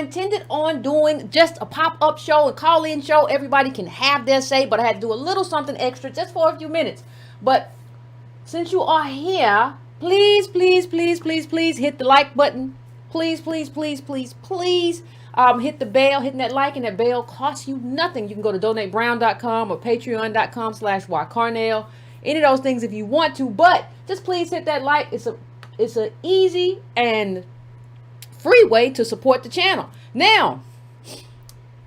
intended on doing just a pop-up show, a call-in show. Everybody can have their say, but I had to do a little something extra just for a few minutes. But since you are here, please, please, please, please, please hit the like button. Please, please, please, please, please hit the bell. Hitting that like and that bell costs you nothing. You can go to donatebrown.com or patreon.com/Carnell. Any of those things if you want to, but just please hit that like. It's a easy and free way to support the channel. Now,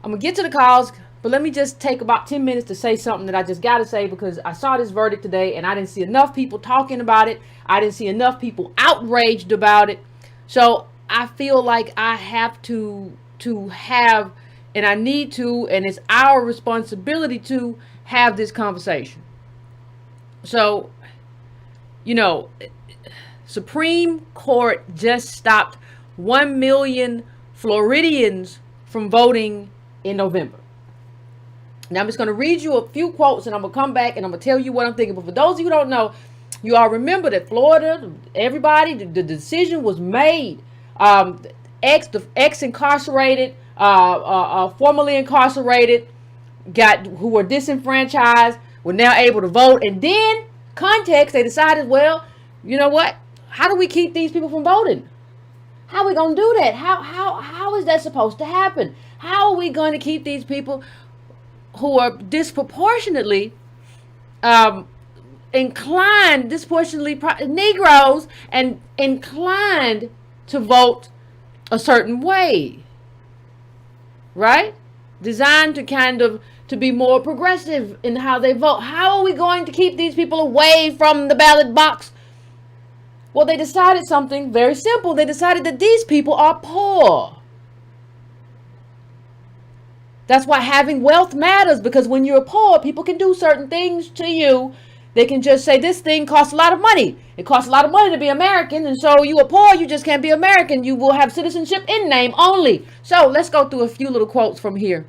I'm gonna get to the calls, but let me just take about 10 minutes to say something that I just gotta say, because I saw this verdict today and I didn't see enough people talking about it. I didn't see enough people outraged about it. So I feel like I have to have, and I need to, and it's our responsibility to have this conversation. So, Supreme Court just stopped 1 million Floridians from voting in November. Now, I'm just going to read you a few quotes, and I'm going to come back and I'm going to tell you what I'm thinking. But for those of you who don't know, you all remember that Florida, everybody, the decision was made. The ex-incarcerated, formerly incarcerated, who were disenfranchised, were now able to vote. And then, context, they decided, well, you know what? How do we keep these people from voting? How are we going to do that? How is that supposed to happen? How are we going to keep these people who are disproportionately Negroes, and inclined to vote a certain way, right? Designed to be more progressive in how they vote. How are we going to keep these people away from the ballot box? Well, they decided something very simple. They decided that these people are poor. That's why having wealth matters, because when you're poor, people can do certain things to you. They can just say, this thing costs a lot of money. It costs a lot of money to be American. And so you are poor, you just can't be American. You will have citizenship in name only. So let's go through a few little quotes from here,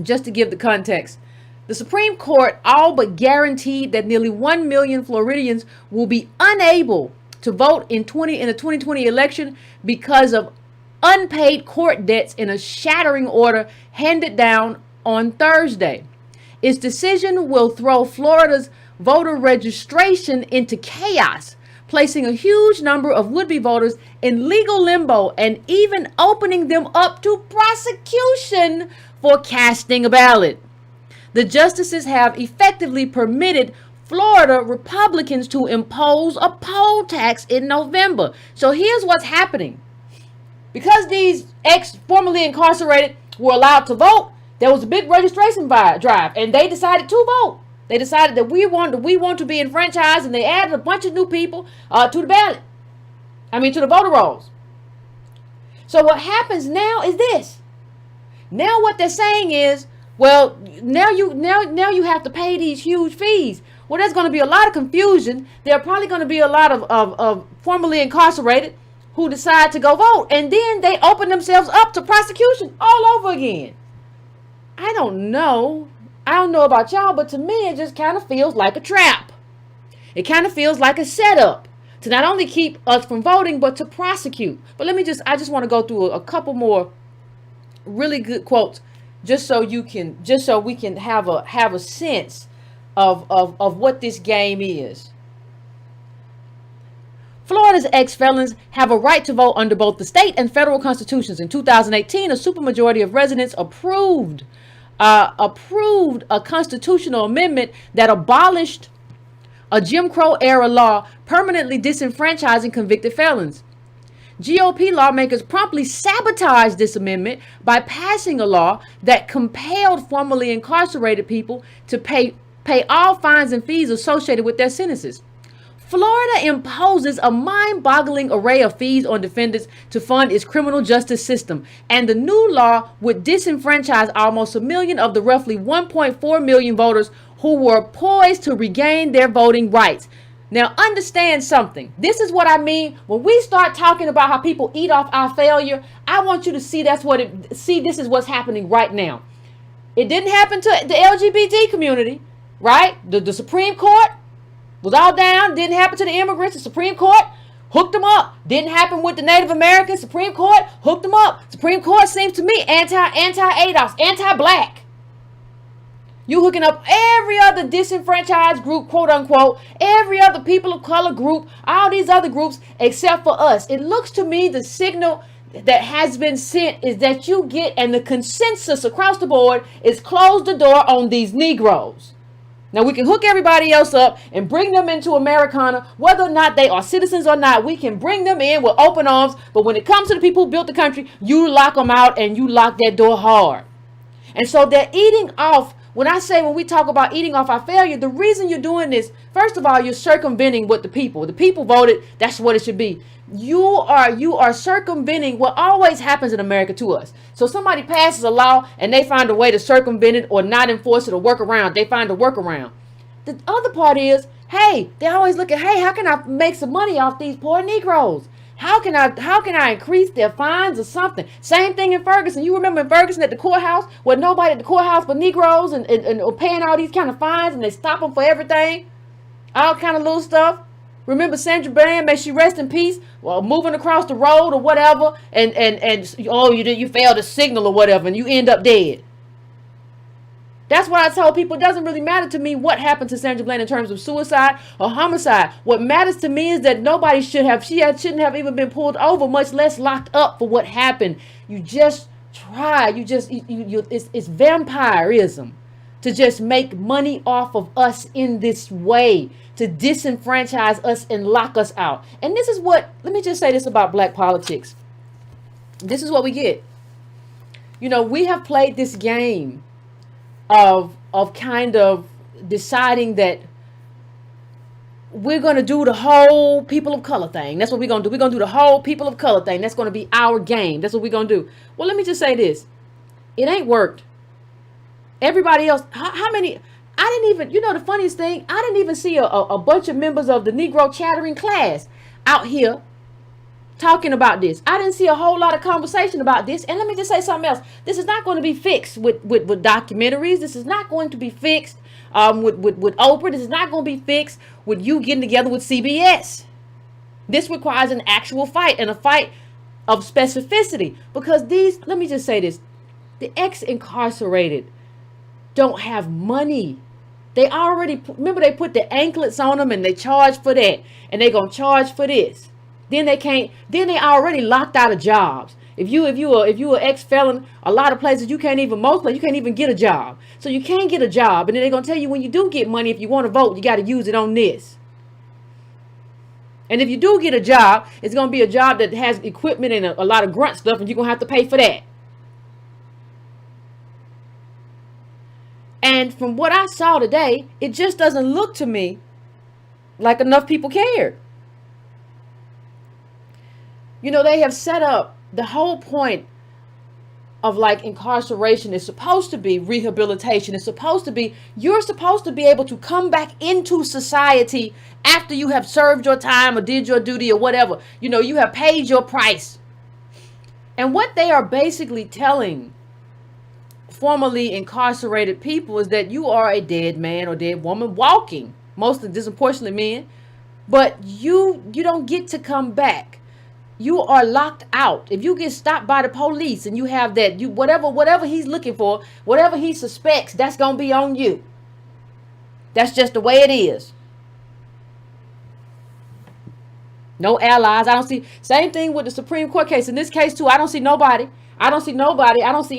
just to give the context. The Supreme Court all but guaranteed that nearly 1 million Floridians will be unable to vote in the 2020 election because of unpaid court debts in a shattering order handed down on Thursday. Its decision will throw Florida's voter registration into chaos, placing a huge number of would-be voters in legal limbo and even opening them up to prosecution for casting a ballot. The justices have effectively permitted Florida Republicans to impose a poll tax in November. So here's what's happening. Because these formerly incarcerated were allowed to vote, there was a big registration drive, and they decided to vote. They decided that we want to be enfranchised, and they added a bunch of new people to the ballot. To the voter rolls. So what happens now is this. Now what they're saying is, well, now you have to pay these huge fees. Well, there's going to be a lot of confusion. There are probably going to be a lot of formerly incarcerated who decide to go vote. And then they open themselves up to prosecution all over again. I don't know about y'all, but to me, it just kind of feels like a trap. It kind of feels like a setup to not only keep us from voting, but to prosecute. But I just want to go through a couple more really good quotes, just so we can have a sense of what this game is. Florida's ex-felons have a right to vote under both the state and federal constitutions. In 2018, a supermajority of residents approved a constitutional amendment that abolished a Jim Crow era law permanently disenfranchising convicted felons. GOP lawmakers promptly sabotaged this amendment by passing a law that compelled formerly incarcerated people to pay all fines and fees associated with their sentences. Florida imposes a mind-boggling array of fees on defendants to fund its criminal justice system, and the new law would disenfranchise almost 1 million of the roughly 1.4 million voters who were poised to regain their voting rights. Now, understand something. This is what I mean when we start talking about how people eat off our failure. I want you to see this is what's happening right now. It didn't happen to the LGBT community, right? The Supreme Court was all down. Didn't happen to the immigrants. The Supreme Court Hooked them up. Didn't happen with the Native Americans. Supreme Court hooked them up. Supreme Court seems to me anti-ADOS, anti-black. You hooking up every other disenfranchised group, quote unquote, every other people of color group, all these other groups except for us. It looks to me the signal that has been sent is that you get, and the consensus across the board is close the door on these Negroes. Now we can hook everybody else up and bring them into Americana, whether or not they are citizens or not. We can bring them in with open arms. But when it comes to the people who built the country, you lock them out and you lock that door hard. And so they're eating off. When we talk about eating off our failure, the reason you're doing this, first of all, you're circumventing what the people voted. That's what it should be. You are circumventing what always happens in America to us. So somebody passes a law and they find a way to circumvent it or not enforce it or work around. They find a workaround. The other part is, hey, they always look at, hey, how can I make some money off these poor Negroes? How can I increase their fines or something? Same thing in Ferguson. You remember in Ferguson at the courthouse where nobody at the courthouse but Negroes and paying all these kind of fines, and they stop them for everything, all kind of little stuff. Remember Sandra Bland, may she rest in peace, well, moving across the road or whatever, and oh, you failed to signal or whatever, and you end up dead. That's why I told people it doesn't really matter to me what happened to Sandra Bland in terms of suicide or homicide. What matters to me is that nobody shouldn't have even been pulled over, much less locked up for what happened. You just try. It's vampirism to just make money off of us in this way, to disenfranchise us and lock us out. And this is what, let me just say this about black politics. This is what we get. We have played this game of kind of deciding that we're going to do the whole people of color thing. That's what we're going to do. We're going to do the whole people of color thing. That's going to be our game. That's what we're going to do. Well, let me just say this. It ain't worked. Everybody else, how many, I didn't even, the funniest thing, I didn't even see a bunch of members of the Negro chattering class out here talking about this. I didn't see a whole lot of conversation about this. And let me just say something else. This is not going to be fixed with documentaries. This is not going to be fixed with Oprah. This is not going to be fixed with you getting together with CBS. This requires an actual fight, and a fight of specificity. Because let me just say this. The ex-incarcerated don't have money. They already, remember they put the anklets on them and they charge for that. And they're going to charge for this. Then they already locked out of jobs. If you are ex-felon, a lot of places you can't even get a job. So you can't get a job. And then they're going to tell you when you do get money, if you want to vote, you got to use it on this. And if you do get a job, it's going to be a job that has equipment and a lot of grunt stuff, and you're going to have to pay for that. And from what I saw today, it just doesn't look to me like enough people cared. They have set up the whole point of like incarceration is supposed to be rehabilitation. It's supposed to be, you're supposed to be able to come back into society after you have served your time or did your duty or whatever. You have paid your price. And what they are basically telling formerly incarcerated people is that you are a dead man or dead woman walking, mostly disproportionately men, but you don't get to come back. You are locked out. If you get stopped by the police and you have that, whatever he's looking for, whatever he suspects, that's going to be on you. That's just the way it is. No allies. I don't see, same thing with the Supreme Court case. In this case too, I don't see nobody. I don't see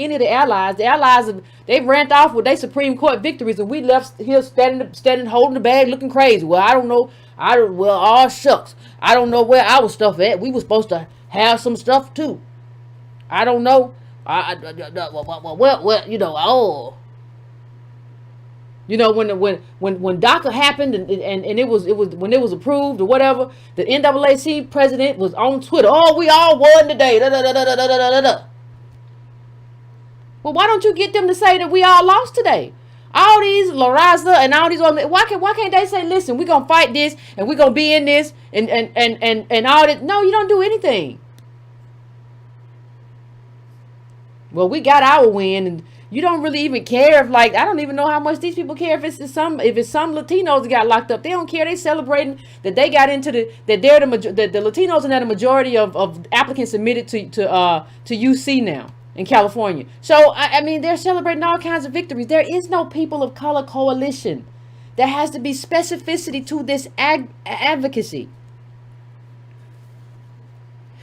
any of the allies. The allies, they ran off with their Supreme Court victories, and we left here standing, holding the bag, looking crazy. Well, I don't know. All shucks. I don't know where our stuff at. We were supposed to have some stuff too. I don't know. When DACA happened and it was when it was approved or whatever, the NAACP president was on Twitter. Oh, we all won today. Well, why don't you get them to say that we all lost today? All these La Raza and all these other, why can't they say, listen, we're gonna fight this and we're gonna be in this and all that? No, you don't do anything. Well, we got our win, and you don't really even care if, like, I don't even know how much these people care if it's some Latinos that got locked up. They don't care. They celebrating that they got into that they're the Latinos and that the majority of applicants submitted to UC now in California. So I mean, they're celebrating all kinds of victories. There is no people of color coalition. There has to be specificity to this advocacy.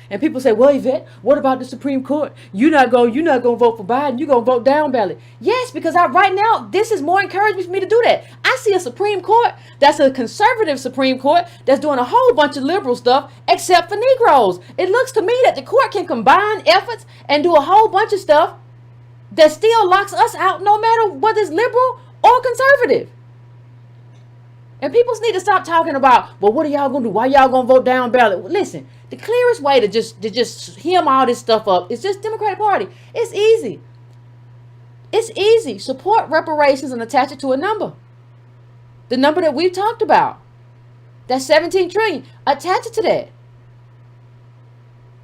And people say, well, Yvette, what about the Supreme Court? You're not gonna vote for Biden. You're gonna vote down ballot. Yes, because right now, this is more encouragement for me to do that. I see a Supreme Court that's a conservative Supreme Court that's doing a whole bunch of liberal stuff, except for Negroes. It looks to me that the court can combine efforts and do a whole bunch of stuff that still locks us out, no matter whether it's liberal or conservative. And people need to stop talking about, well, what are y'all gonna do? Why y'all gonna vote down ballot? Listen, the clearest way to just hem all this stuff up is just Democratic Party. It's easy. It's easy. Support reparations and attach it to a number. The number that we've talked about. That's 17 trillion. Attach it to that.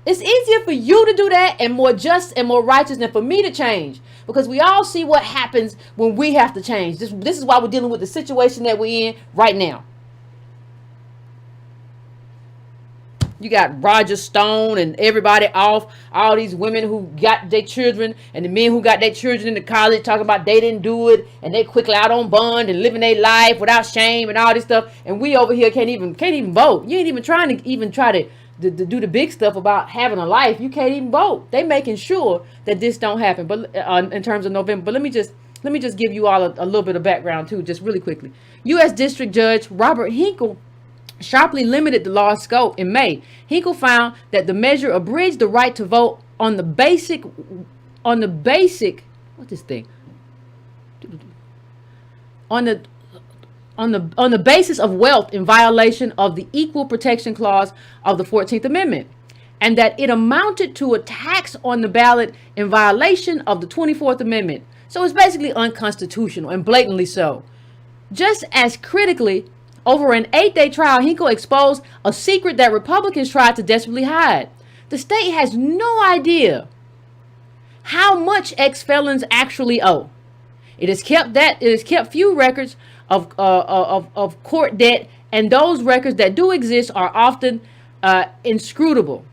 It's easier for you to do that and more just and more righteous than for me to change. Because we all see what happens when we have to change. This is why we're dealing with the situation that we're in right now. You got Roger Stone and everybody off, all these women who got their children and the men who got their children into college talking about they didn't do it and they quickly out on bond and living their life without shame and all this stuff. And we over here can't even vote. You ain't even trying to try to do the big stuff about having a life. You can't even vote. They making sure that this don't happen. But in terms of November, but let me just give you all a little bit of background too, just really quickly. U.S. District Judge Robert Hinkle sharply limited the law's scope in May. Hinkle found that the measure abridged the right to vote on the basic on the basis of wealth in violation of the Equal Protection Clause of the 14th Amendment, and that it amounted to a tax on the ballot in violation of the 24th Amendment. So it's basically unconstitutional and blatantly so. Just as critically, over an 8-day trial, Hinkle exposed a secret that Republicans tried to desperately hide. The state has no idea how much ex-felons actually owe. It has kept few records of court debt, and those records that do exist are often inscrutable.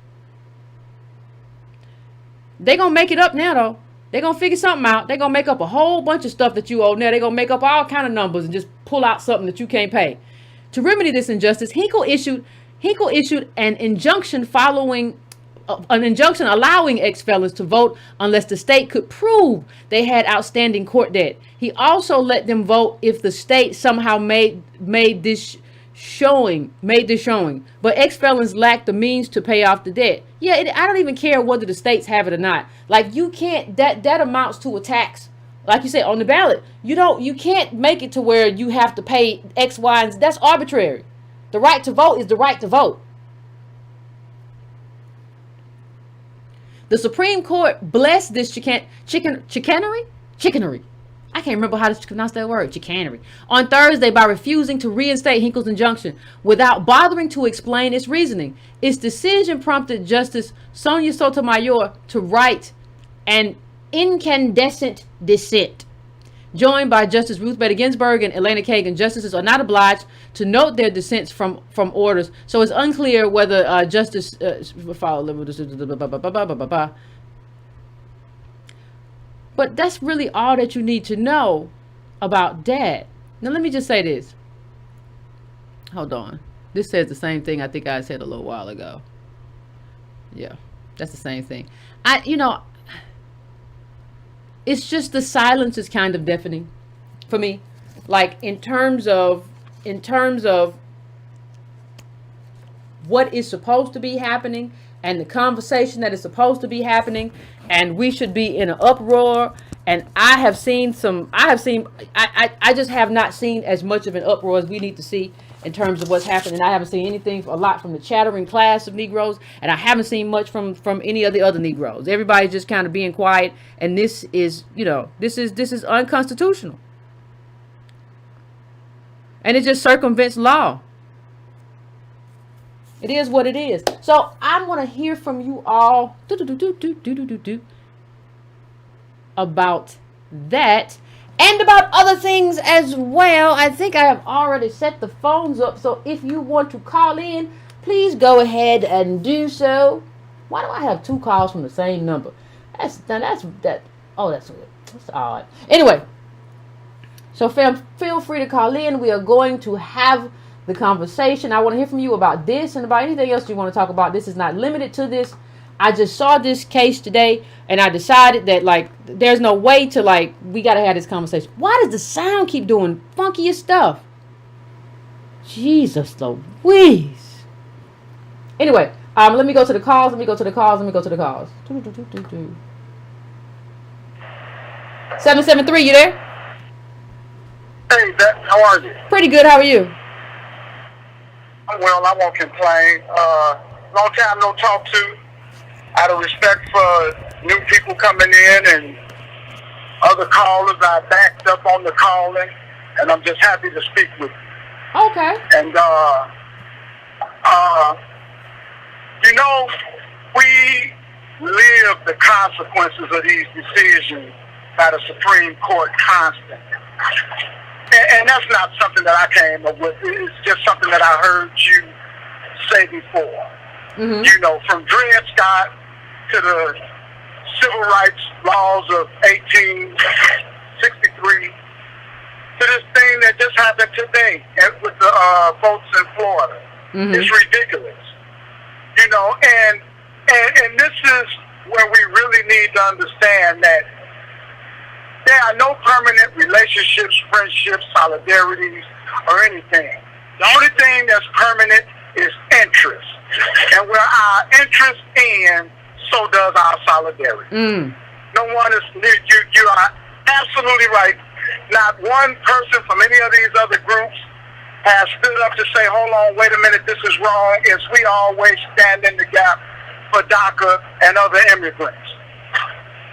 They're going to make it up now, though. They're going to figure something out. They're going to make up a whole bunch of stuff that you owe now. They're going to make up all kind of numbers and just pull out something that you can't pay. To remedy this injustice, Hinkle issued an injunction allowing ex-felons to vote unless the state could prove they had outstanding court debt. He also let them vote if the state somehow made this showing. But ex-felons lack the means to pay off the debt. Yeah, I don't even care whether the states have it or not. Like, you can't, that amounts to a tax. Like you said, on the ballot, you can't make it to where you have to pay X, Y, and Z. That's arbitrary. The right to vote is the right to vote. The Supreme Court blessed this chicanery. I can't remember how to pronounce that word, chicanery, on Thursday by refusing to reinstate Hinkle's injunction without bothering to explain its reasoning. Its decision prompted Justice Sonia Sotomayor to write an incandescent dissent. Joined by Justice Ruth Bader Ginsburg and Elena Kagan, justices are not obliged to note their dissents from orders, so it's unclear whether Justice but that's really all that you need to know about that. Now let me just say this. Hold on. This says the same thing I think I said a little while ago. Yeah, that's the same thing. It's just the silence is kind of deafening for me. Like in terms of what is supposed to be happening and the conversation that is supposed to be happening, and we should be in an uproar. And I just have not seen as much of an uproar as we need to see in terms of what's happening. I haven't seen anything a lot from the chattering class of Negroes, and I haven't seen much from any of the other Negroes. Everybody's just kind of being quiet, and this is unconstitutional. And it just circumvents law. It is what it is. So I want to hear from you all. about that and about other things as well. I think I have already set the phones up, so if you want to call in, please go ahead and do so. Why do I have 2 calls from the same number? That's odd. Anyway, so feel free to call in. We are going to have the conversation. I want to hear from you about this and about anything else you want to talk about. This is not limited to this. I just saw this case today, and I decided that, like, there's no way to, like, we got to have this conversation. Why does the sound keep doing funkiest stuff? Jesus Louise. Anyway, let me go to the calls. 773, you there? Hey, Yvette, how are you? Pretty good. How are you? Well, I won't complain. Long time no talk to. Out of respect for new people coming in and other callers, I backed up on the calling, and I'm just happy to speak with you. Okay. And, you know, we live the consequences of these decisions by the Supreme Court constantly. And that's not something that I came up with. It's just something that I heard you say before. Mm-hmm. You know, from Dred Scott to the civil rights laws of 1863 to this thing that just happened today with the votes in Florida. Mm-hmm. It's ridiculous. You know, and this is where we really need to understand that there are no permanent relationships, friendships, solidarities, or anything. The only thing that's permanent is interest. And where our interest ends, so does our solidarity. No one is, you are absolutely right. Not one person from any of these other groups has stood up to say, hold on, wait a minute, this is wrong. It's we always stand in the gap for DACA and other immigrants.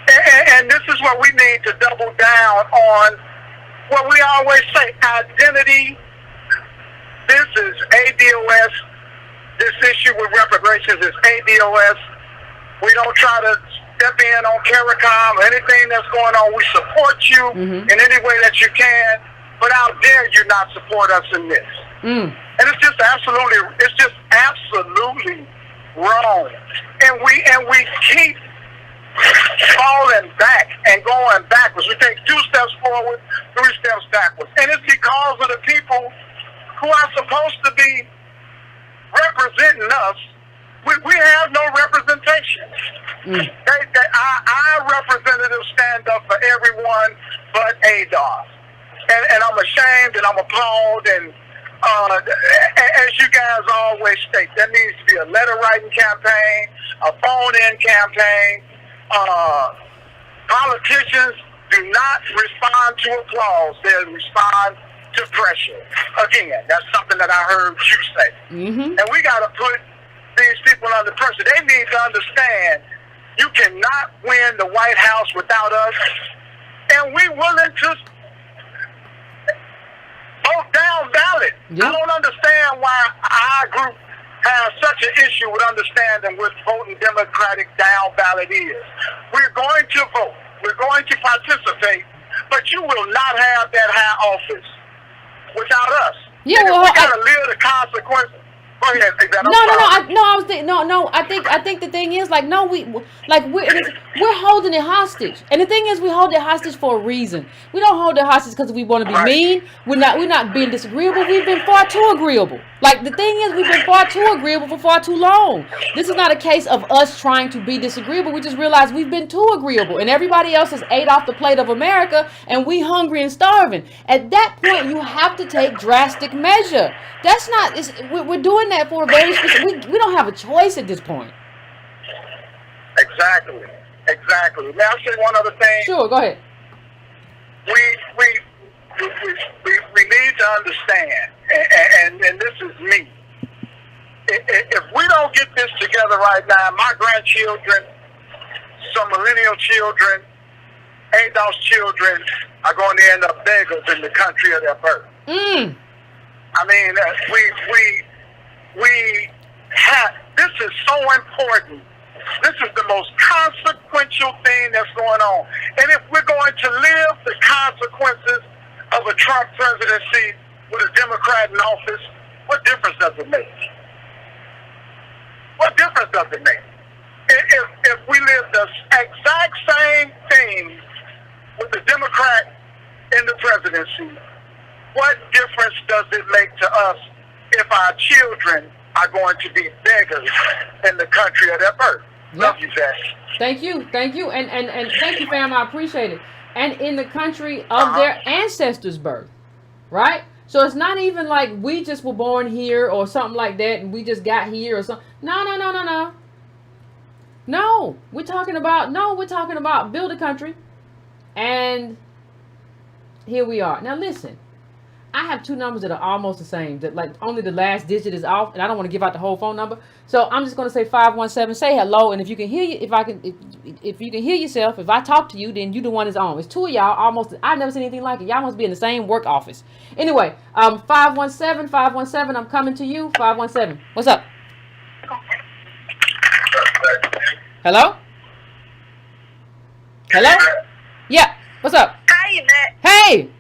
And this is what we need to double down on what we always say, identity. This is ADOS. This issue with reparations is ADOS. We don't try to step in on CARICOM or anything that's going on. We support you in any way that you can, but how dare you not support us in this? And it's just absolutely wrong. And we keep falling back and going backwards. We take 2 steps forward, 3 steps backwards. And it's because of the people who are supposed to be representing us. We have no representation. Our representatives stand up for everyone but ADOS. And I'm ashamed and I'm appalled. And as you guys always state, there needs to be a letter writing campaign, a phone-in campaign. Politicians do not respond to applause. They respond to pressure. Again, that's something that I heard you say. And we got to put these people under pressure. They need to understand you cannot win the White House without us. And we willing to vote down ballot. I don't understand why our group has such an issue with understanding what voting Democratic down ballot is. We're going to vote. We're going to participate, but you will not have that high office without us. Yeah, and well, we gotta live the consequences. Go ahead, Yvette. I think the thing is, like, no, we're holding it hostage, and the thing is, we hold it hostage for a reason. We don't hold it hostage because we want to be mean. We're not being disagreeable. We've been far too agreeable. Like, the thing is, we've been far too agreeable for far too long. This is not a case of us trying to be disagreeable. We just realize we've been too agreeable, and everybody else has ate off the plate of America, and we hungry and starving. At that point, you have to take drastic measure. That's not. We're doing that for a very specific. We don't have a choice at this point. Exactly. May I say one other thing? Sure, go ahead. We need to understand, and this is me. If we don't get this together right now, my grandchildren, some millennial children, ADOS children are going to end up beggars in the country of their birth. I mean, we have. This is so important This is the most consequential thing that's going on. And if we're going to live the consequences of a Trump presidency with a Democrat in office, what difference does it make? What difference does it make? If we live the exact same thing with the Democrat in the presidency, what difference does it make to us if our children are going to be beggars in the country of their birth? Yep. Love you, Zach. Thank you, and thank you, fam. I appreciate it. And in the country of their ancestors' birth, right? So it's not even like we just were born here or something like that, and we just got here or something. No. No, we're talking about build a country, and here we are. Now listen, I have two numbers that are almost the same. That like only the last digit is off, and I don't want to give out the whole phone number. So I'm just going to say 517. Say hello, and if you can hear you, if you can hear yourself, if I talk to you, then you the one is on. It's two of y'all almost. I've never seen anything like it. Y'all must be in the same work office. Anyway, 517. I'm coming to you. 517. What's up? Hello? Hello? Yeah. What's up? Hi, Yvette. Hey.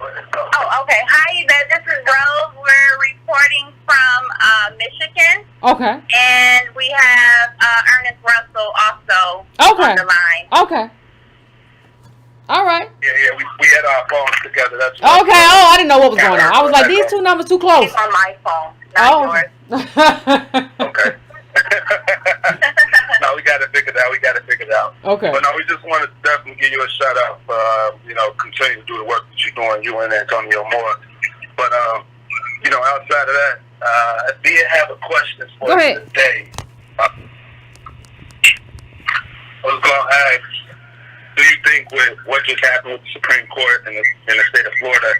Oh, okay. Hi, Yvette. This is Rose. We're reporting from Michigan. Okay. And we have Ernest Russell also Okay. on the line. Okay. All right. Yeah, we had our phones together. That's Okay. Oh, I didn't know what was going on. I was like, these two numbers too close. It's on my phone, not yours. Okay. No, we got to figure it out. Okay. But no, we just wanted to definitely give you a shout out for, continue to do the work that you're doing, you and Antonio Moore. But, outside of that, I did have a question for Go you ahead. today. I was going to ask, do you think with what just happened with the Supreme Court in the state of Florida,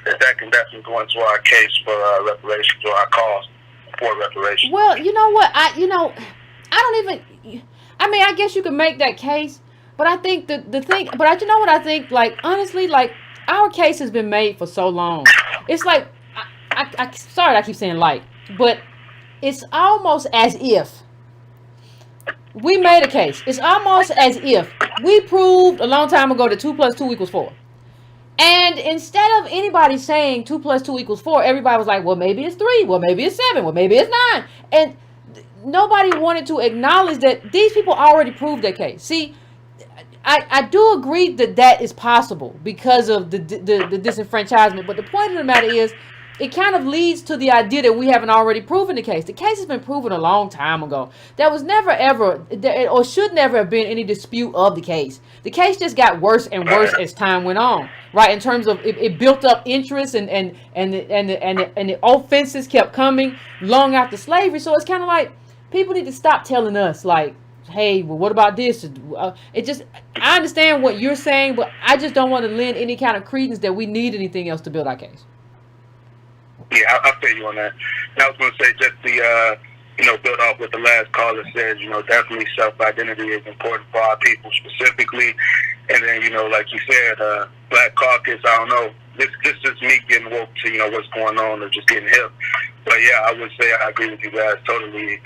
that can definitely go into our case for reparations or our cause for reparations? Well, you know what? I guess you can make that case, but I think the thing, but you know what I think? Like, honestly, like, our case has been made for so long. It's like, I sorry I keep saying like, but it's almost as if we made a case. It's almost as if we proved a long time ago that 2 + 2 = 4. And instead of anybody saying 2 + 2 = 4, everybody was like, well, maybe it's 3. Well, maybe it's 7. Well, maybe it's 9. And nobody wanted to acknowledge that these people already proved their case. See, I do agree that is possible because of the disenfranchisement. But the point of the matter is, it kind of leads to the idea that we haven't already proven the case. The case has been proven a long time ago. There was never ever, or should never have been any dispute of the case. The case just got worse and worse as time went on, right? In terms of it built up interest and the offenses kept coming long after slavery. So it's kind of like people need to stop telling us like, hey, well, what about this? I understand what you're saying, but I just don't want to lend any kind of credence that we need anything else to build our case. Yeah, I'll feel you on that. And I was going to say just build off what the last caller said, definitely self-identity is important for our people specifically. And then, like you said, Black Caucus, I don't know, this is me getting woke to, what's going on or just getting hip. But yeah, I would say I agree with you guys totally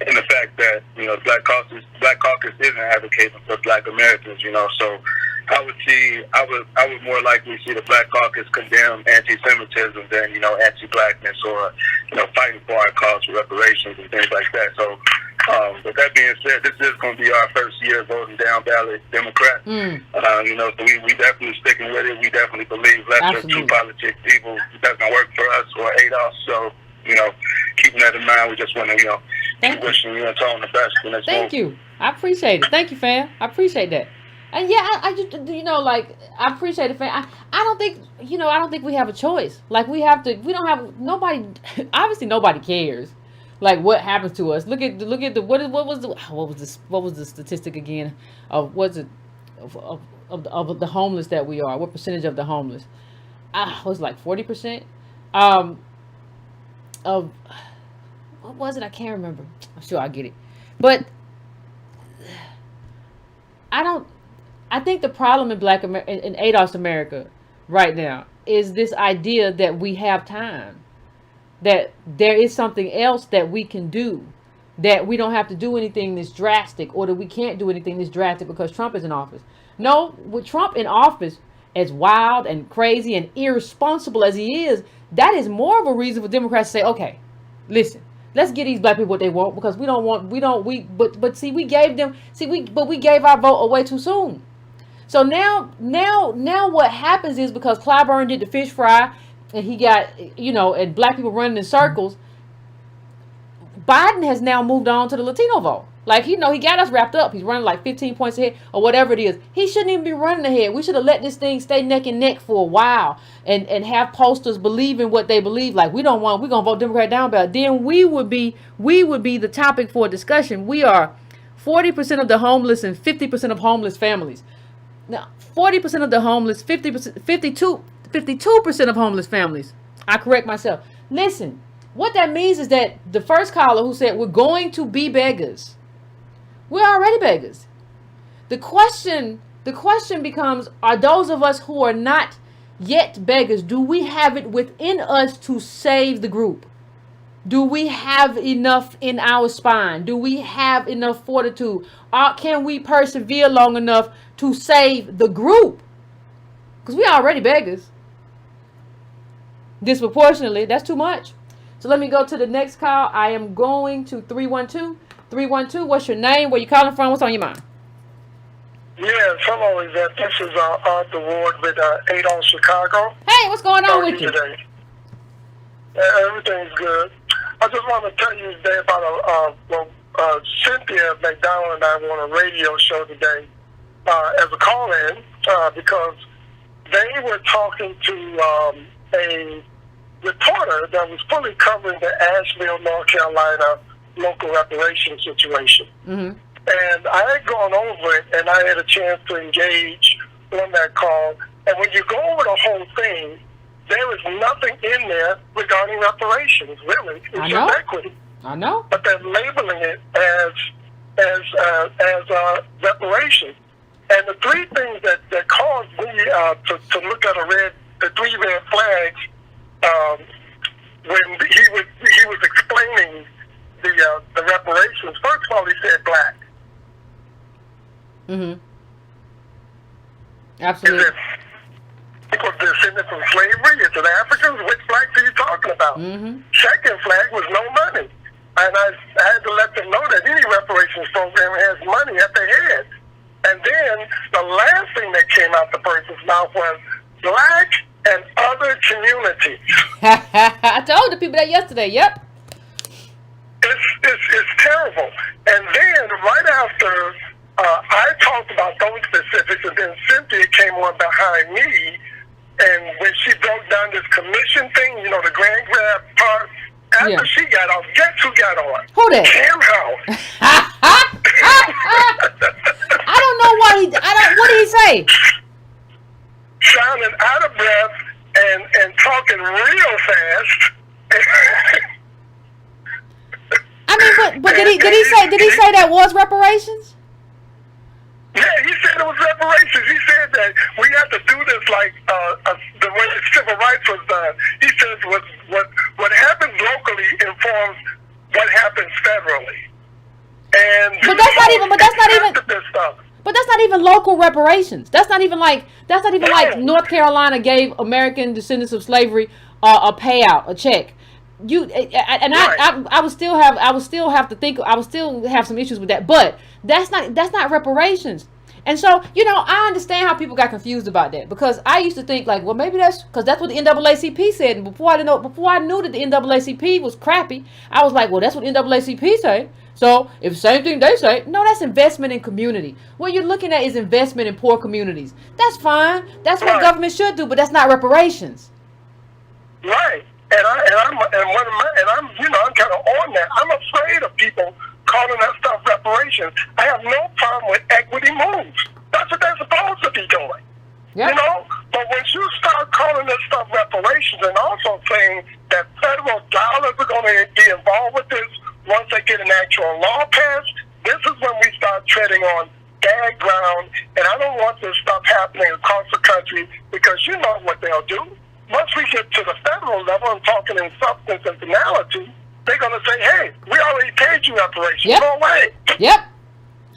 in the fact that, Black Caucus isn't advocating for Black Americans, so I would more likely see the Black Caucus condemn anti-Semitism than, anti-Blackness or, fighting for our cause for reparations and things like that. So, with that being said, this is going to be our first year voting down ballot Democrat. So we definitely sticking with it. We definitely believe less than two politics people doesn't work for us or hate us. So, keeping that in mind, we just want to, keep wishing you and Tone the best in this Thank you. I appreciate it. Thank you, fam. I appreciate that. And yeah, I just, I appreciate it, fam. I don't think we have a choice. Like, nobody, obviously nobody cares. Like, what happens to us. Look at what was the statistic again of of the homeless that we are? What percentage of the homeless? Was like 40%. Of what was it? I can't remember. I'm sure I'll get it. But I think the problem in in ADOS America right now is this idea that we have time, that there is something else that we can do, that we don't have to do anything this drastic, or that we can't do anything this drastic because Trump is in office. No, with Trump in office, as wild and crazy and irresponsible as he is, that is more of a reason for Democrats to say, okay, listen, let's get these black people what they want, because we gave our vote away too soon. So now what happens is, because Clyburn did the fish fry and he got, and black people running in circles, Biden has now moved on to the Latino vote. Like, he got us wrapped up. He's running like 15 points ahead or whatever it is. He shouldn't even be running ahead. We should have let this thing stay neck and neck for a while and have posters believing what they believe. Like, we're going to vote Democrat down ballot. Then we would be the topic for a discussion. We are 40% of the homeless and 50% of homeless families. Now, 40% of the homeless, 52% of homeless families. I correct myself. Listen, what that means is that the first caller who said we're going to be beggars, we're already beggars. The question becomes, are those of us who are not yet beggars, do we have it within us to save the group? Do we have enough in our spine? Do we have enough fortitude? Or can we persevere long enough to save the group? Because we are already beggars. Disproportionately, that's too much. So let me go to the next call. I am going to 312. 312, what's your name? Where you calling from? What's on your mind? Yes, hello, Yvette. This is Arthur Ward with Adon Chicago. Hey, what's going on with you? Today? Everything's good. I just want to tell you today about Cynthia McDonald and I were on a radio show today as a call-in because they were talking to a reporter that was fully covering the Asheville, North Carolina local reparations situation. Mm-hmm. And I had gone over it, and I had a chance to engage on that call. And when you go over the whole thing, there is nothing in there regarding reparations, really. It's just equity. I know. But they're labeling it as reparations. And the three things that caused me to look at the three red flags when he was explaining the reparations. First of all, he said black. Mm-hmm. Absolutely. Is it people descended from slavery? Is it Africans? Which blacks are you talking about? Mm-hmm. Second flag was no money. And I had to let them know that any reparations program has money at the head. And then the last thing that came out the person's mouth was black and other communities. I told the people that yesterday. Yep. It's terrible. And then right after I talked about those specifics, and then Cynthia came on behind me, and when she broke down this commission thing, the grand grab part, after she got off, guess who got on? Who that? Cam Howell. I don't know what did he say? Sounding out of breath and talking real fast. I mean, but did he say that was reparations? Yeah, he said it was reparations. He said that we have to do this like the way civil rights was done. He says what happens locally informs what happens federally. And But that's not even local reparations. That's not even like North Carolina gave American descendants of slavery a payout, a check. I would still have some issues with that, but that's not reparations. And so, I understand how people got confused about that, because I used to think like, well, maybe that's what the NAACP said. And before I knew that the NAACP was crappy, I was like, well, that's what NAACP say. So if same thing they say, no, that's investment in community. What you're looking at is investment in poor communities. That's fine. That's what government should do, but that's not reparations. Right. I'm kind of on that. I'm afraid of people calling that stuff reparations. I have no problem with equity moves. That's what they're supposed to be doing. Yep. But when you start calling this stuff reparations and also saying that federal dollars are going to be involved with this once they get an actual law passed, this is when we start treading on bad ground. And I don't want this stuff happening across the country, because you know what they'll do. Once we get to the federal level and talking in substance and finality, they're gonna say, "Hey, we already paid you reparations. Yep. Go away." Yep.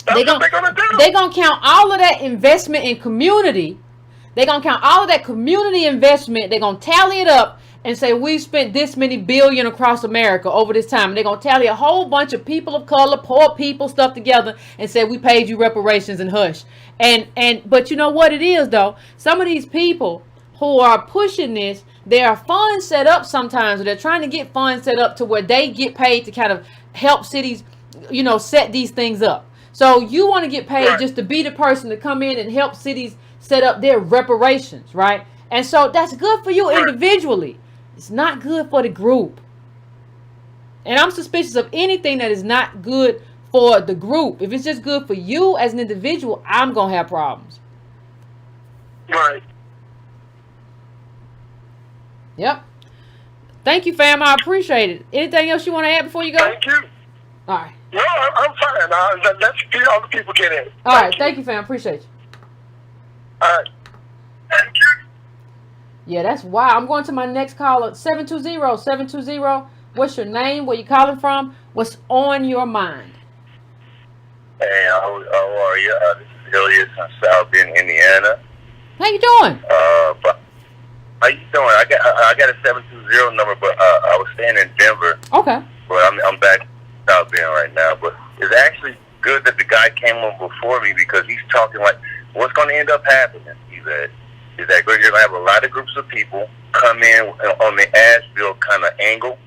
That's what they're gonna do. They're gonna count all of that investment in community. They're gonna count all of that community investment. They're gonna tally it up and say we spent this many billion across America over this time. And they're gonna tally a whole bunch of people of color, poor people, stuff together and say we paid you reparations and hush. But you know what it is though? Some of these people who are pushing this, there are funds set up sometimes, or they're trying to get funds set up to where they get paid to kind of help cities, set these things up. So you want to get paid just to be the person to come in and help cities set up their reparations, right? And so that's good for you individually. It's not good for the group. And I'm suspicious of anything that is not good for the group. If it's just good for you as an individual, I'm going to have problems. Right. Yep. Thank you, fam. I appreciate it. Anything else you want to add before you go? Thank you. All right. No, I'm fine. Let's get all the people get in. All right. Thank you, fam. Appreciate you. All right. Thank you. Yeah, that's why. I'm going to my next caller. 720. What's your name? Where you calling from? What's on your mind? Hey, how are you? This is Ilias from South Bend, Indiana. How you doing? But how you doing? I got a 720 number, but I was staying in Denver. Okay. But I'm back in South Bend right now. But it's actually good that the guy came on before me because he's talking like what's going to end up happening. Is that you're going to have a lot of groups of people come in on the Asheville kind of angle.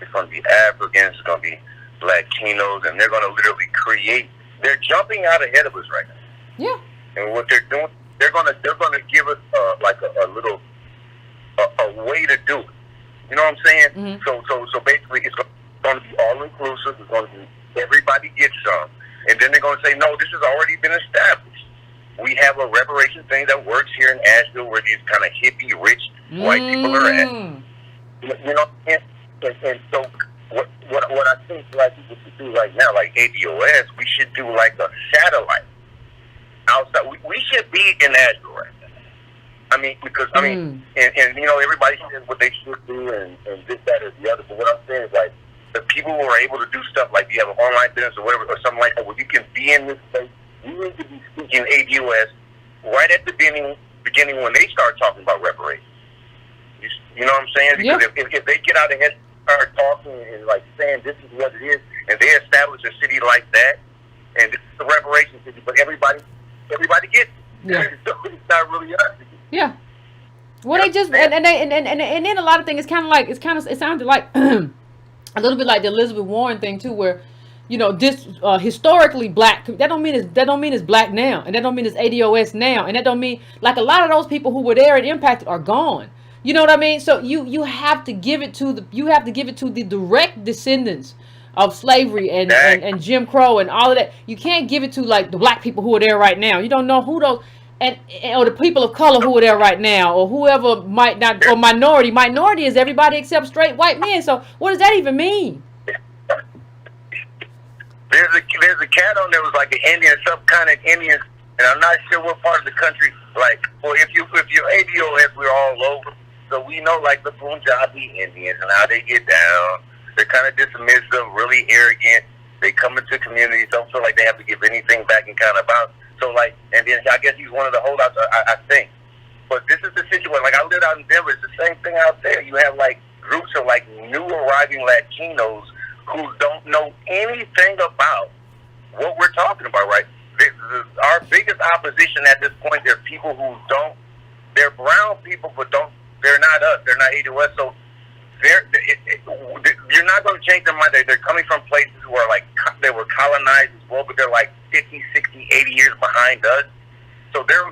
It's going to be Africans, it's going to be Latinos, and they're going to literally create. They're jumping out ahead of us right now. Yeah. And what they're doing, they're going to give us like a little way to do it. You know what I'm saying? Mm-hmm. So basically, it's going to be all inclusive. It's going to be everybody gets some, and then they're going to say, no, this has already been established. We have a reparation thing that works here in Asheville, where these kind of hippie, rich white people are at. You know, and so what I think like we should do right now, like ADOS, we should do like a satellite outside. We should be in Asheville right now. I mean, because and everybody says what they should do and this, that, or the other. But what I'm saying is like the people who are able to do stuff like you have an online business or whatever or something like that, where you can be in this place. You need to be speaking ADOS right at the beginning when they start talking about reparations. You know what I'm saying? Because if they get out ahead, start talking and like saying this is what it is, and they establish a city like that, and this is the reparation city, but everybody gets it. Yeah. So it's not really us. Yeah. Well, they just and then a lot of things. It sounded like a little bit like the Elizabeth Warren thing too, where this historically black. That don't mean it's black now, and that don't mean it's ADOS now, and that don't mean like a lot of those people who were there and impacted are gone. You know what I mean? So you have to give it to the direct descendants of slavery and Jim Crow and all of that. You can't give it to like the black people who are there right now. You don't know who those or the people of color who are there right now, or whoever might not, or minority. Minority is everybody except straight white men. So what does that even mean? There's a cat on there was like an Indian, some kind of Indian, and I'm not sure what part of the country. Like, well, if you're ADOS, we're all over. So we know like the Punjabi Indians and how they get down. They're kind of dismissive, really arrogant. They come into communities, don't feel like they have to give anything back and kind of bounce. So like, and then I guess he's one of the holdouts, I think. But this is the situation. Like I lived out in Denver. It's the same thing out there. You have like groups of like new arriving Latinos who don't know anything about what we're talking about, right? Our biggest opposition at this point, they're people who don't, they're brown people, but they're not us. They're not ADOS. So you're not going to change their mind. They're coming from places where like they were colonized as well, but they're like 50, 60, 80 years behind us. So their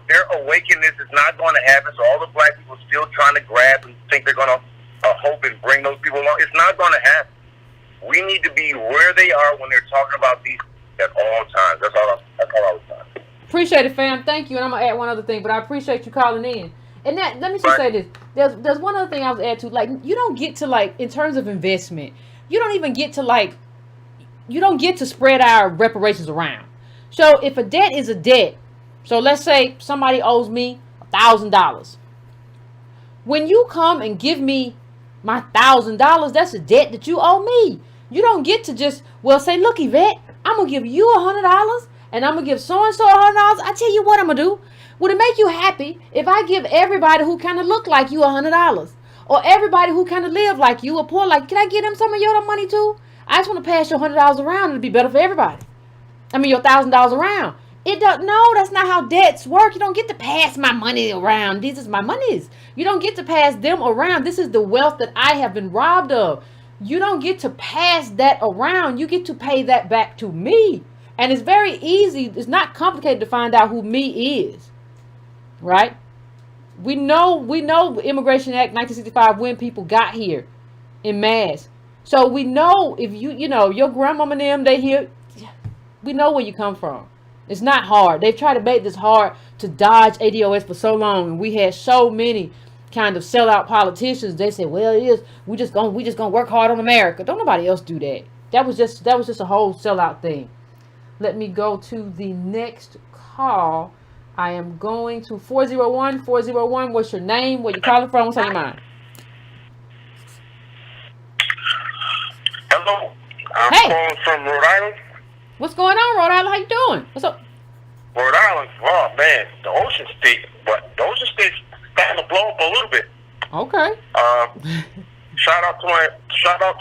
awakening is not going to happen. So all the black people still trying to grab and think they're going to hope and bring those people along. It's not going to happen. We need to be where they are when they're talking about these at all times. That's all I was saying. Appreciate it, fam. Thank you. And I'm gonna add one other thing, but I appreciate you calling in. And that, let me just say this. There's one other thing I was add to. Like, you don't get to like in terms of investment. You don't even get to like. You don't get to spread our reparations around. So if a debt is a debt, so let's say somebody owes me $1,000. When you come and give me My $1,000, that's a debt that you owe me. You don't get to just, well, say, look, Yvette, I'm going to give you $100 and I'm going to give so-and-so $100. I tell you what I'm going to do. Would it make you happy if I give everybody who kind of look like you $100? Or everybody who kind of live like you or poor like, can I give them some of your money too? I just want to pass your $100 around. It'll be better for everybody. I mean, your $1,000 around. It don't. No, that's not how debts work. You don't get to pass my money around. These is my monies. You don't get to pass them around. This is the wealth that I have been robbed of. You don't get to pass that around. You get to pay that back to me. And it's very easy. It's not complicated to find out who me is. Right? We know Immigration Act 1965 when people got here in mass. So we know if you know, your grandmama and them, they here. We know where you come from. It's not hard. They've tried to make this hard to dodge ADOS for so long, and we had so many kind of sellout politicians. They said, "Well, it is. We just gonna work hard on America." Don't nobody else do that. That was just a whole sellout thing. Let me go to the next call. I am going to 401. What's your name? Where you calling from? What's on your mind? Hello. I'm calling from Rhode Island. What's going on, Rhode Island? How you doing? What's up? Rhode Island, oh man, the ocean state, but the ocean state's starting to blow up a little bit. Okay. Shout out to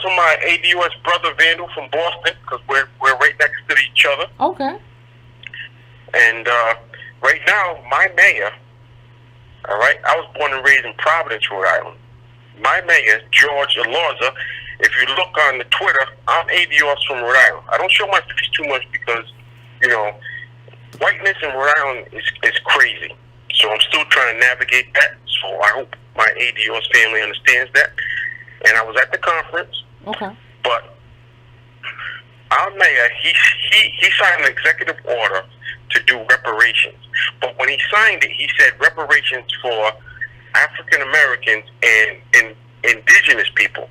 my ADOS brother Vandal from Boston, because we're right next to each other. Okay. And right now, my mayor, all right, I was born and raised in Providence, Rhode Island. My mayor, George Alorza, if you look on the Twitter, I'm ADOS from Rhode Island. I don't show my face too much because, you know, whiteness in Rhode Island is crazy. So I'm still trying to navigate that. So I hope my ADOS family understands that. And I was at the conference. Okay. But our mayor, he signed an executive order to do reparations. But when he signed it, he said reparations for African Americans and indigenous people.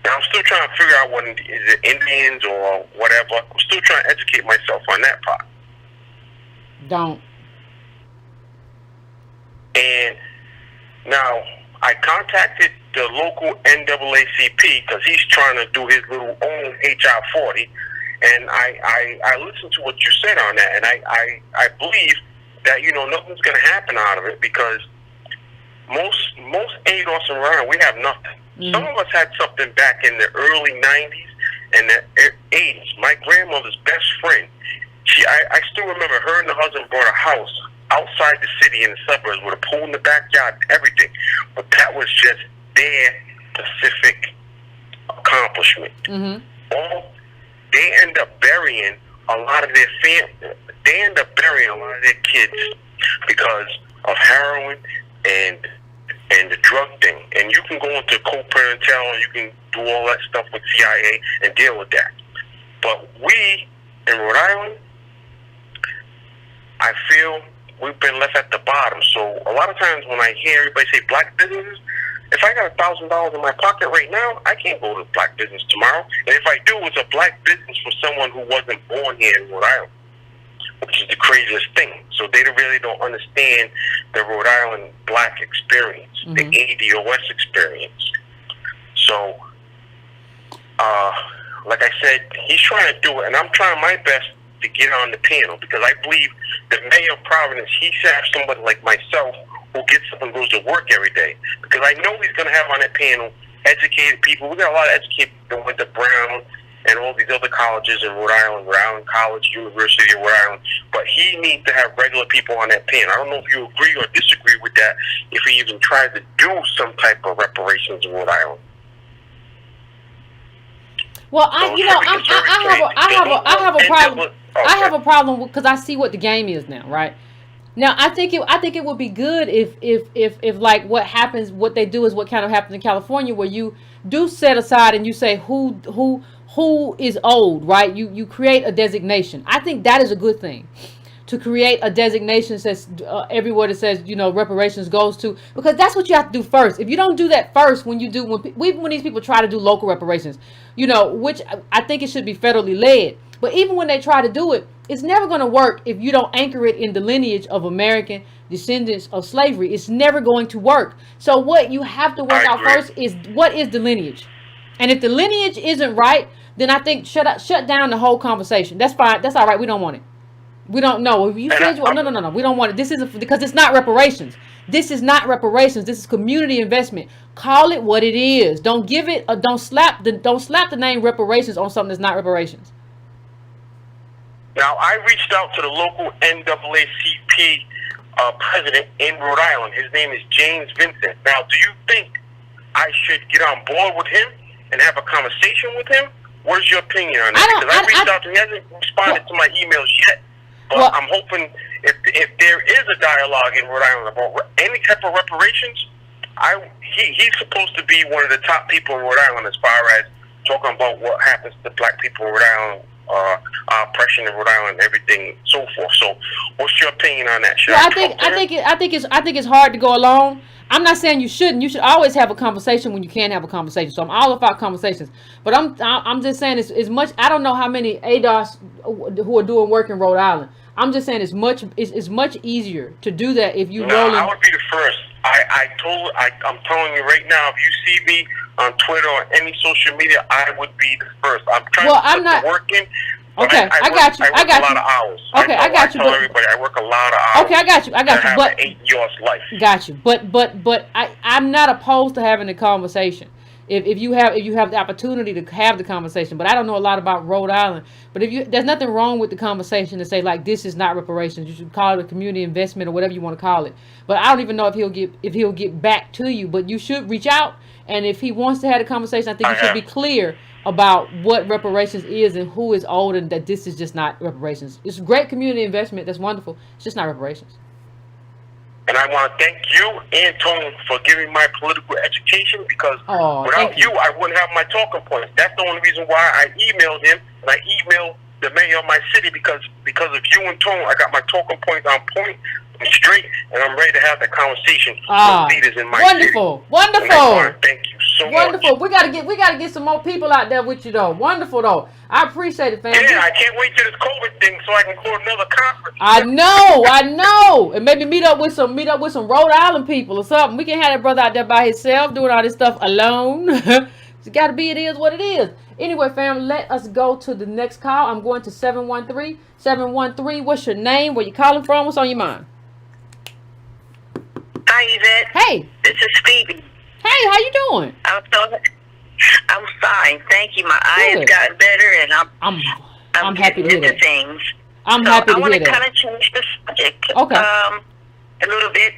Now, I'm still trying to figure out what is it, Indians or whatever. I'm still trying to educate myself on that part. Don't. And now, I contacted the local NAACP because he's trying to do his little own HR 40. And I listened to what you said on that. And I believe that, you know, nothing's going to happen out of it because most ADOS around, we have nothing. Mm-hmm. Some of us had something back in the early 90s and the 80s. My grandmother's best friend, I still remember her and her husband bought a house outside the city in the suburbs with a pool in the backyard, everything. But that was just their specific accomplishment. Mm-hmm. They end up burying a lot of their they end up burying a lot of their kids because of heroin and the drug thing. And you can go into co-parental and you can do all that stuff with CIA and deal with that. But we, in Rhode Island, I feel we've been left at the bottom. So a lot of times when I hear everybody say black businesses, if I got $1,000 in my pocket right now, I can't go to black business tomorrow. And if I do, it's a black business for someone who wasn't born here in Rhode Island, which is the craziest thing. So they really don't understand the Rhode Island black experience, mm-hmm. the ADOS experience. So, like I said, he's trying to do it, and I'm trying my best to get on the panel because I believe the mayor of Providence, he should have somebody like myself who gets up and goes to work every day. Because I know he's going to have on that panel educated people. We got a lot of educated people that went to Brown and all these other colleges in Rhode Island College, University of Rhode Island. But he needs to have regular people on that panel. I don't know if you agree or disagree with that, if he even tries to do some type of reparations in Rhode Island. Well, I have a problem. Okay. I have a problem because I see what the game is now, right? Now, I think it would be good if like what they do is what kind of happened in California, where you do set aside and you say who is old, right? You create a designation. I think that is a good thing to create a designation that says everywhere that says, you know, reparations goes to, because that's what you have to do first. If you don't do that first, when when these people try to do local reparations, you know, which I think it should be federally led, but even when they try to do it, it's never going to work if you don't anchor it in the lineage of American descendants of slavery. It's never going to work. So what you have to work out first is, what is the lineage? And if the lineage isn't right, then I think shut down the whole conversation. That's fine. That's all right. We don't want it. We don't know. If you said no. We don't want it. This isn't, because it's not reparations. This is not reparations. This is community investment. Call it what it is. Don't give it. Don't slap the name reparations on something that's not reparations. Now, I reached out to the local NAACP president in Rhode Island. His name is James Vincent. Now, do you think I should get on board with him and have a conversation with him? What is your opinion on that? Because I reached out to him. He hasn't responded to my emails yet. But I'm hoping if there is a dialogue in Rhode Island about any type of reparations, he's supposed to be one of the top people in Rhode Island as far as talking about what happens to black people in Rhode Island, oppression in Rhode Island, everything, so forth. So, what's your opinion on that? I think it's hard to go along. I'm not saying you shouldn't. You should always have a conversation when you can have a conversation. So I'm all about conversations. But I'm just saying it's much. I don't know how many ADOS who are doing work in Rhode Island. I'm just saying it's much easier to do that if you roll in. I would be the first. I'm telling you right now, if you see me on Twitter or any social media, I would be the first. I'm trying to put the work in. Okay, I got you. I got a lot of hours. Okay, I got you. I tell everybody I work a lot of hours. Okay, I got you. But 8 years life. Got you. But I'm not opposed to having a conversation. If you have the opportunity to have the conversation. But I don't know a lot about Rhode Island. But there's nothing wrong with the conversation to say, like, this is not reparations. You should call it a community investment or whatever you want to call it. But I don't even know if he'll get back to you. But you should reach out, and if he wants to have a conversation, I think you should be clear about what reparations is and who is owed, and that this is just not reparations. It's great community investment. That's wonderful. It's just not reparations. And I want to thank you and Tone for giving my political education, because without you, I wouldn't have my talking points. That's the only reason why I emailed him, and I emailed the mayor of my city, because of you and Tone, I got my talking points on point and straight, and I'm ready to have that conversation with leaders in my city. Wonderful. Thank you so much. We gotta get some more people out there with you though. Wonderful though. I appreciate it, family. Yeah, I can't wait till this COVID thing so I can go to another conference. I know. And maybe meet up with some Rhode Island people or something. We can't have that brother out there by himself doing all this stuff alone. It's gotta be, it is what it is. Anyway, family, let us go to the next call. I'm going to 713. 713, what's your name? Where you calling from? What's on your mind? Hi, Yvette. Hey. This is Phoebe. Hey, how you doing? I'm fine, thank you. My eyes got better, and I'm happy to hear that. Things. I'm happy to hear that. I want to kind of change the subject, a little bit,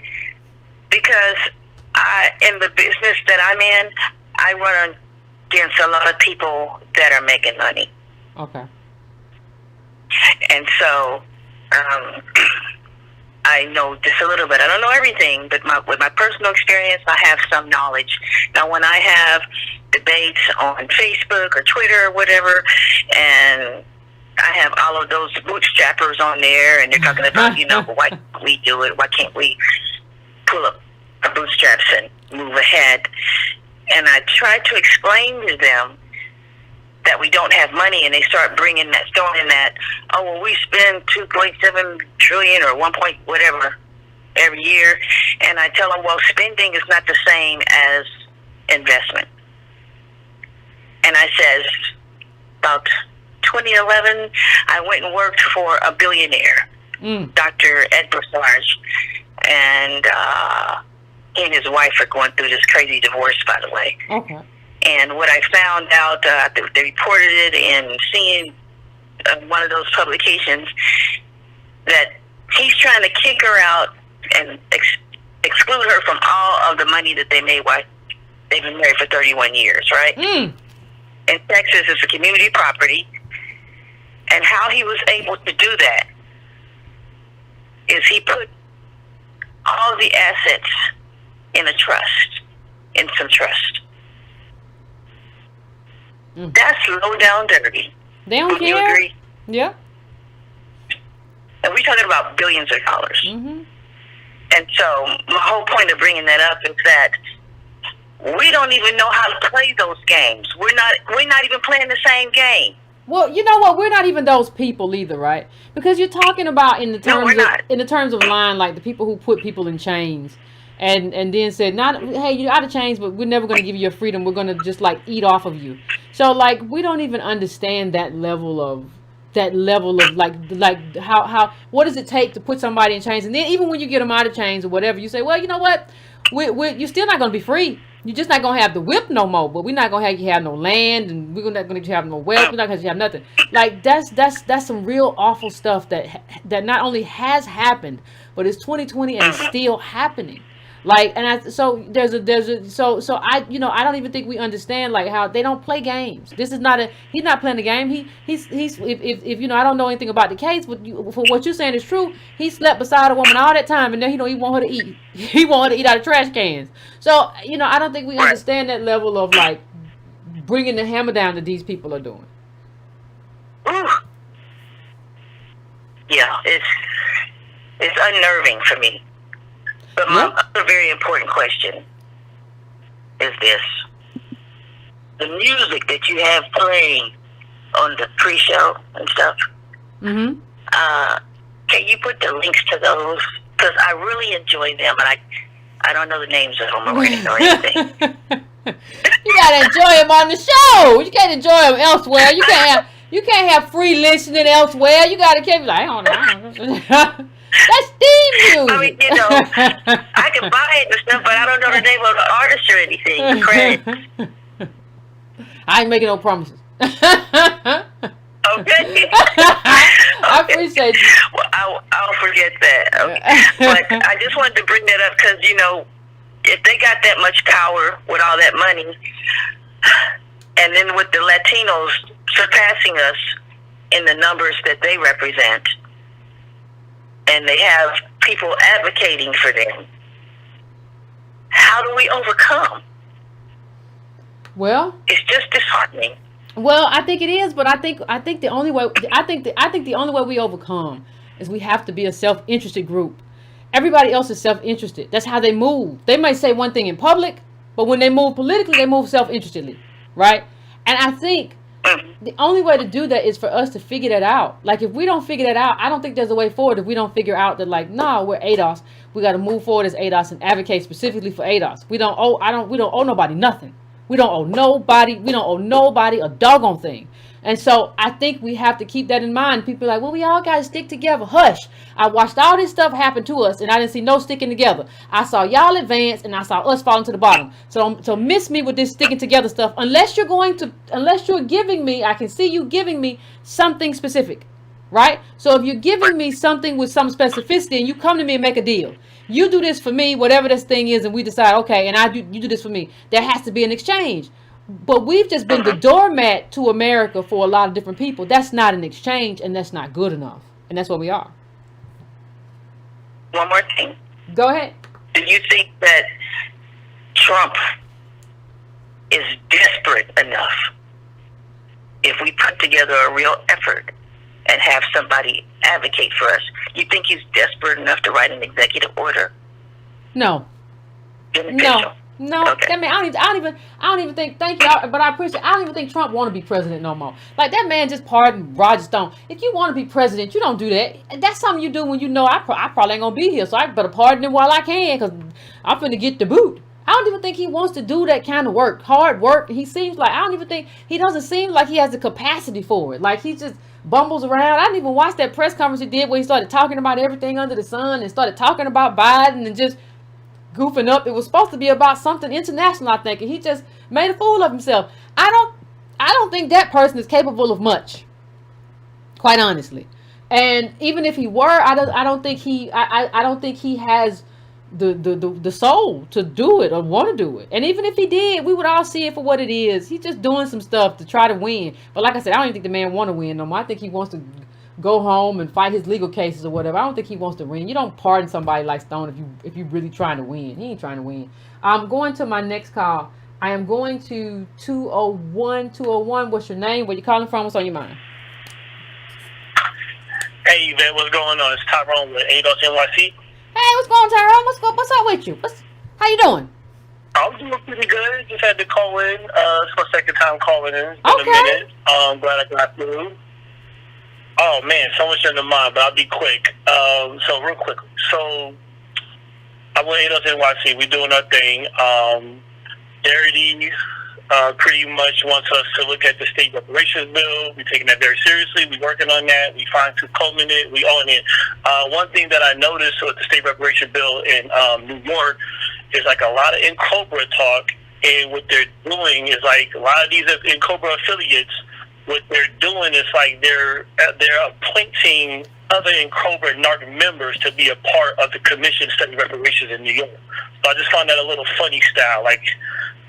because in the business that I'm in, I run against a lot of people that are making money. Okay. And so, I know just a little bit. I don't know everything, but with my personal experience, I have some knowledge. Now, when I have debates on Facebook or Twitter or whatever, and I have all of those bootstrappers on there, and they're talking about, why can't we do it? Why can't we pull up our bootstraps and move ahead? And I try to explain to them that we don't have money, and they start throwing in that, oh, well, we spend $2.7 trillion or 1 point whatever every year. And I tell them, well, spending is not the same as investment. And I says, about 2011, I went and worked for a billionaire, Dr. Ed Broussard, and he and his wife are going through this crazy divorce, by the way. Okay. And what I found out, they reported it in seeing one of those publications, that he's trying to kick her out and exclude her from all of the money that they made while they've been married for 31 years, right? In Texas, it's a community property. And how he was able to do that is he put all the assets in a trust, in some trust. That's low down dirty. They don't care. You agree? Yeah. And we we're talking about billions of dollars. Mm-hmm. And so my whole point of bringing that up is that we don't even know how to play those games. We're not even playing the same game. Well, you know what? We're not even those people either, right? Because you're talking about in the terms of line, like the people who put people in chains, and then said, "Not hey, you're out of chains, but we're never going to give you your freedom. We're going to just like eat off of you." So like we don't even understand that level of like how what does it take to put somebody in chains, and then even when you get them out of chains or whatever, you say, well, you know what? You're still not going to be free. You're just not going to have the whip no more, but we're not going to have you have no land, and we're not going to have no wealth. We're not going to have nothing. Like that's some real awful stuff that not only has happened, but it's 2020 and it's still happening. Like, and so I I don't even think we understand like how they don't play games. This is not he's not playing the game. He's if I don't know anything about the case, but for what you're saying is true. He slept beside a woman all that time, and then he want her to eat. He want her to eat out of trash cans. So I don't think we understand that level of like bringing the hammer down that these people are doing. Ooh. Yeah, it's unnerving for me. But my other very important question is this. The music that you have playing on the pre-show and stuff, Mm-hmm. can you put the links to those? Because I really enjoy them, and I don't know the names of them or anything. You gotta enjoy them on the show. You can't enjoy them elsewhere. You can't have free listening elsewhere. You gotta keep like, I don't know. That's theme music. I mean, I can buy it and stuff, but I don't know the name of the artist or anything. Credits. I ain't making no promises. Okay. I appreciate you. Well, I'll forget that. Okay. But I just wanted to bring that up because, if they got that much power with all that money, and then with the Latinos surpassing us in the numbers that they represent, and they have people advocating for them, how do we overcome? Well, it's just disheartening. Well, I think it is, but I think the only way the only way we overcome is we have to be a self-interested group. Everybody else is self-interested. That's how they move. They might say one thing in public, but when they move politically, they move self-interestedly, right? And I think the only way to do that is for us to figure that out. Like, if we don't figure that out, I don't think there's a way forward if we don't figure out that, like, no, we're ADOS. We got to move forward as ADOS and advocate specifically for ADOS. We don't owe nobody nothing. We don't owe nobody a doggone thing. And so I think we have to keep that in mind. People are like, well, we all got to stick together. Hush. I watched all this stuff happen to us, and I didn't see no sticking together. I saw y'all advance, and I saw us falling to the bottom. So miss me with this sticking together stuff. Unless you're giving me, I can see you giving me something specific, right? So if you're giving me something with some specificity, and you come to me and make a deal, you do this for me, whatever this thing is, and we decide, okay, and you do this for me. There has to be an exchange. But we've just been the doormat to America for a lot of different people. That's not an exchange, and that's not good enough. And that's what we are. One more thing. Go ahead. Do you think that Trump is desperate enough if we put together a real effort and have somebody advocate for us? You think he's desperate enough to write an executive order? No. Beneficial? No, okay. I mean, I don't even think, thank you, but I appreciate, I don't even think Trump want to be president no more. Like, that man just pardoned Roger Stone. If you want to be president, you don't do that. That's something you do when you know I probably ain't going to be here, so I better pardon him while I can, because I'm finna get the boot. I don't even think he wants to do that kind of work, hard work. He doesn't seem like he has the capacity for it. Like, he just bumbles around. I didn't even watch that press conference he did where he started talking about everything under the sun and started talking about Biden and just goofing up. It was supposed to be about something international, I think, and he just made a fool of himself. I don't think that person is capable of much, quite honestly. And even if he were, I don't think he has the soul to do it or want to do it. And even if he did, we would all see it for what it is. He's just doing some stuff to try to win. But like I said, I don't even think the man want to win no more. I think he wants to go home and fight his legal cases or whatever. I don't think he wants to win. You don't pardon somebody like Stone if you really trying to win. He ain't trying to win. I'm going to my next call. I am going to 201. What's your name? Where you calling from? What's on your mind? Hey, Yvette, what's going on? It's Tyrone with ADOS NYC. Hey, what's going on, Tyrone? What's up with you? How you doing? I'm doing pretty good. Just had to call in. It's my second time calling in. It's been Okay. a minute. Glad I got through. Oh, man, so much in the mind, but I'll be quick. So, real quick. So, I'm with ADOS NYC. We're doing our thing. Darity pretty much wants us to look at the state reparations bill. We're taking that very seriously. We're working on that. We fine-tooth combing it. We own it. One thing that I noticed with the state reparation bill in New York is like a lot of Incobra talk, and what they're doing is like a lot of these Incobra affiliates, what they're doing is like they're appointing other Incobra NARC members to be a part of the Commission studying reparations in New York. So I just found that a little funny style. Like,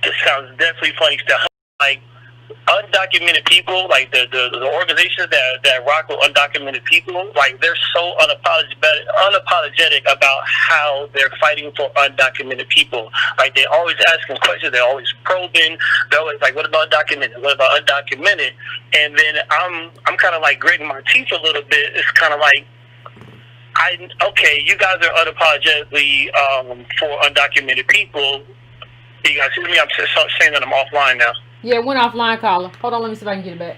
this sounds definitely funny style. Like, undocumented people, like the organizations that rock with undocumented people, like they're so unapologetic about how they're fighting for undocumented people. Like, they're always asking questions, they're always probing, they're always like, what about documented? What about undocumented? And then I'm kind of like gritting my teeth a little bit. It's kind of like, okay, you guys are unapologetically for undocumented people. You guys hear me? I'm saying that I'm offline now. Yeah, it went offline, caller. Hold on, let me see if I can get it back.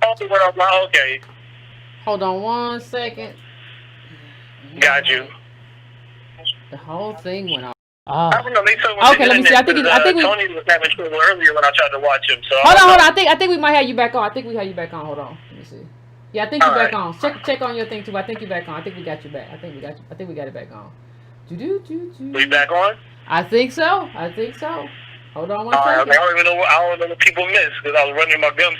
Oh, it went offline? Okay. Hold on 1 second. Got you. The whole thing went off. I don't know. They said Okay, let me see. I think we. Tony was having trouble earlier when I tried to watch him. So Hold on. I think we might have you back on. I think we have you back on. Hold on. Let me see. Yeah, I think you're back on. Check on your thing too. I think you're back on. I think we got you back. I think we got it back on. We back on? I think so. Hold on 1 second. I don't know what people miss because I was running my guns.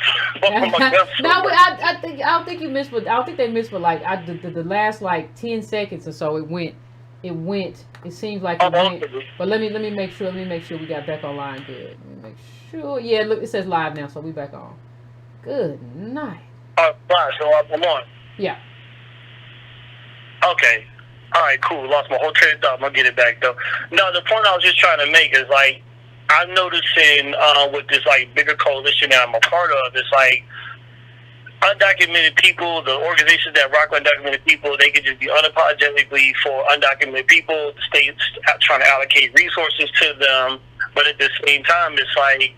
No, I don't think you missed. But I don't think they missed. But like the last like 10 seconds or so, it went. It seems like it went. But let me make sure. Let me make sure we got back online good. Let me make sure. Yeah, look, it says live now, so we back on. Good night. Right, so I'm on. Yeah. Okay. All right, cool. Lost my whole train of thought. I'm gonna get it back though. No, the point I was just trying to make is like I'm noticing with this like bigger coalition that I'm a part of, it's like undocumented people, the organizations that rock undocumented people, they could just be unapologetically for undocumented people. The state's trying to allocate resources to them, but at the same time, it's like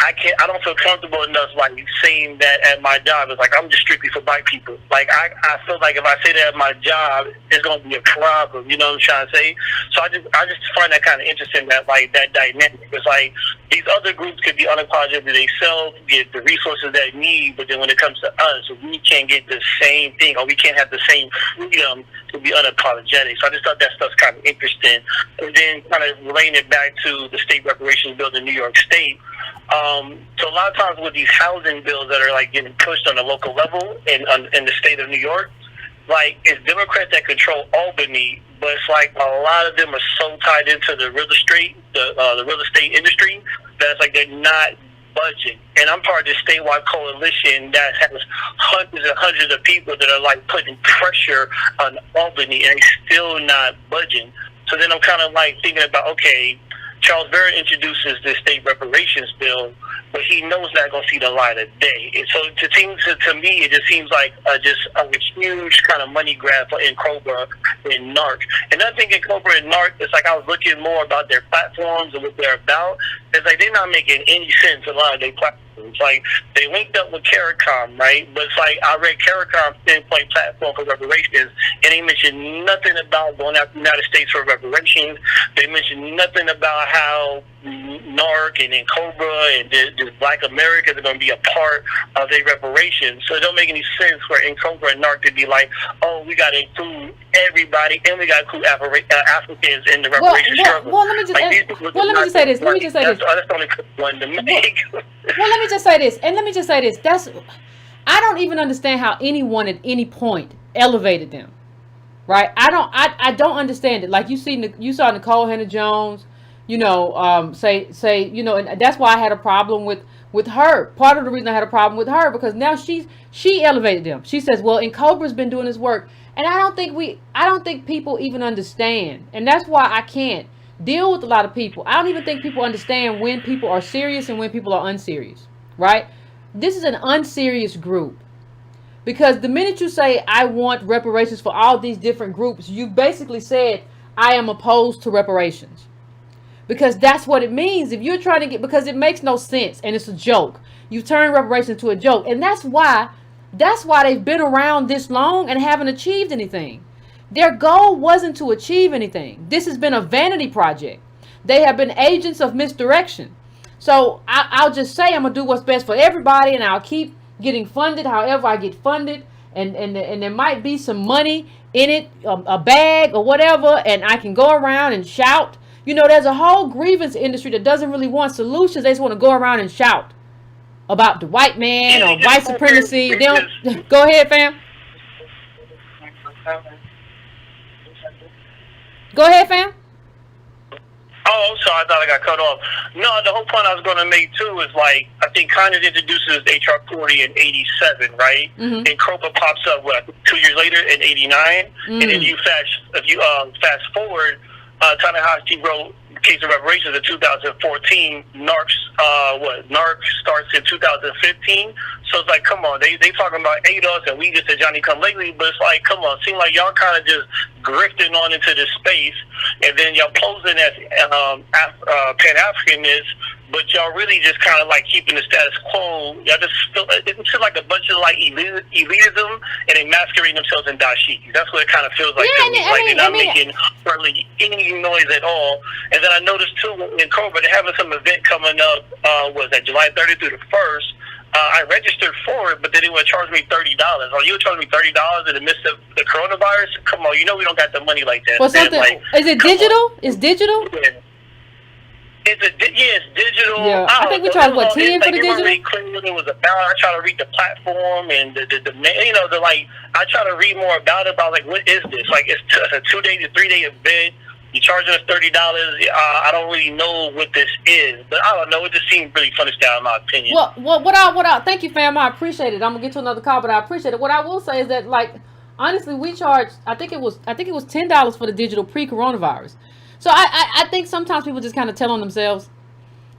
I don't feel comfortable enough like saying that at my job. It's like I'm just strictly for black people. Like I feel like if I say that at my job, it's gonna be a problem. You know what I'm trying to say? So I just find that kind of interesting, that like that dynamic. It's like these other groups could be unapologetic to themselves, get the resources they need, but then when it comes to us, we can't get the same thing, or we can't have the same freedom to be unapologetic. So I just thought that stuff's kind of interesting. And then kind of relating it back to the state reparations bill in New York State. So a lot of times with these housing bills that are like getting pushed on the local level in the state of New York, like it's Democrats that control Albany, but it's like a lot of them are so tied into the real estate, the real estate industry, that it's like they're not budging. And I'm part of this statewide coalition that has hundreds and hundreds of people that are like putting pressure on Albany, and they're still not budging. So then I'm kind of like thinking about, okay, Charles Barrett introduces this state reparations bill, but he knows not going to see the light of day. And so to me, it just seems like just a huge kind of money grab for Incobra and NARC. And I think Incobra and NARC, it's like I was looking more about their platforms and what they're about. It's like they're not making any sense, a lot of their platforms. Like they linked up with CARICOM, right? But it's like I read CARICOM's 10-point platform for reparations, and they mentioned nothing about going out to the United States for reparations. They mentioned nothing about how NARC and Incobra and the Black Americans are going to be a part of their reparations. So it don't make any sense for Incobra and NARC to be like, oh, we got to include everybody, and we got to include Africans in the reparation struggle. Let me just say this. That's the only one to make. Well, let me just say this. I don't even understand how anyone at any point elevated them, right? I don't understand it. Like you saw Nicole Hannah-Jones, say, and that's why I had a problem with her. Part of the reason I had a problem with her, because now she elevated them. She says, well, Incobra's been doing this work, and I don't think people even understand, and that's why I can't deal with a lot of people. I don't even think people understand when people are serious and when people are unserious, right? This is an unserious group. Because the minute you say, I want reparations for all these different groups, you basically said, I am opposed to reparations. Because that's what it means. If you're trying to get, because it makes no sense and it's a joke. You turn reparations into a joke. And that's why they've been around this long and haven't achieved anything. Their goal wasn't to achieve anything. This has been a vanity project. They have been agents of misdirection. So I'll just say I'm going to do what's best for everybody, and I'll keep getting funded however I get funded. And there might be some money in it, a bag or whatever, and I can go around and shout. You know, there's a whole grievance industry that doesn't really want solutions. They just want to go around and shout about the white man or white supremacy. They don't. Go ahead, fam. Go ahead, fam. Oh, I'm sorry. I thought I got cut off. No, the whole point I was going to make, too, is, like, I think Congress introduces H.R. 40 in 87, right? Mm-hmm. And COPA pops up, 2 years later in 89? Mm-hmm. And then if you fast forward, Ta-Nehisi wrote Case of Reparations in 2014. NARC starts in 2015. So it's like, come on, they talking about ADOS and we just said Johnny come lately, but it's like, come on, seem like y'all kind of just grifting on into this space, and then y'all posing as Pan-Africanists, but y'all really just kind of like keeping the status quo. Y'all just feel it's like a bunch of like elitism, and they masquerading themselves in dashiki. That's what it kind of feels like to me. Like they're not making hardly any noise at all. And then I noticed too in Cobra, they're having some event coming up. Was that July 30th through the 1st? I registered for it, but then they would charge me $30. Oh, you would charge me $30 in the midst of the coronavirus? Come on, you know we don't got the money like that. Well, something, like, is it digital? It's digital? Yeah. It's digital. Yeah, I think we charged what, 10 for the digital? Really clear what it was about. I try to read the platform and I try to read more about it. But I was like, what is this? Like, it's a 2-day to 3-day event. You're charging us $30. I don't really know what this is, but I don't know. It just seemed really funny style, in my opinion. Well, what I thank you, fam. I appreciate it. I'm gonna get to another call, but I appreciate it. What I will say is that, like, honestly, we charged. I think it was $10 for the digital pre-coronavirus. So I think sometimes people just kind of tell on themselves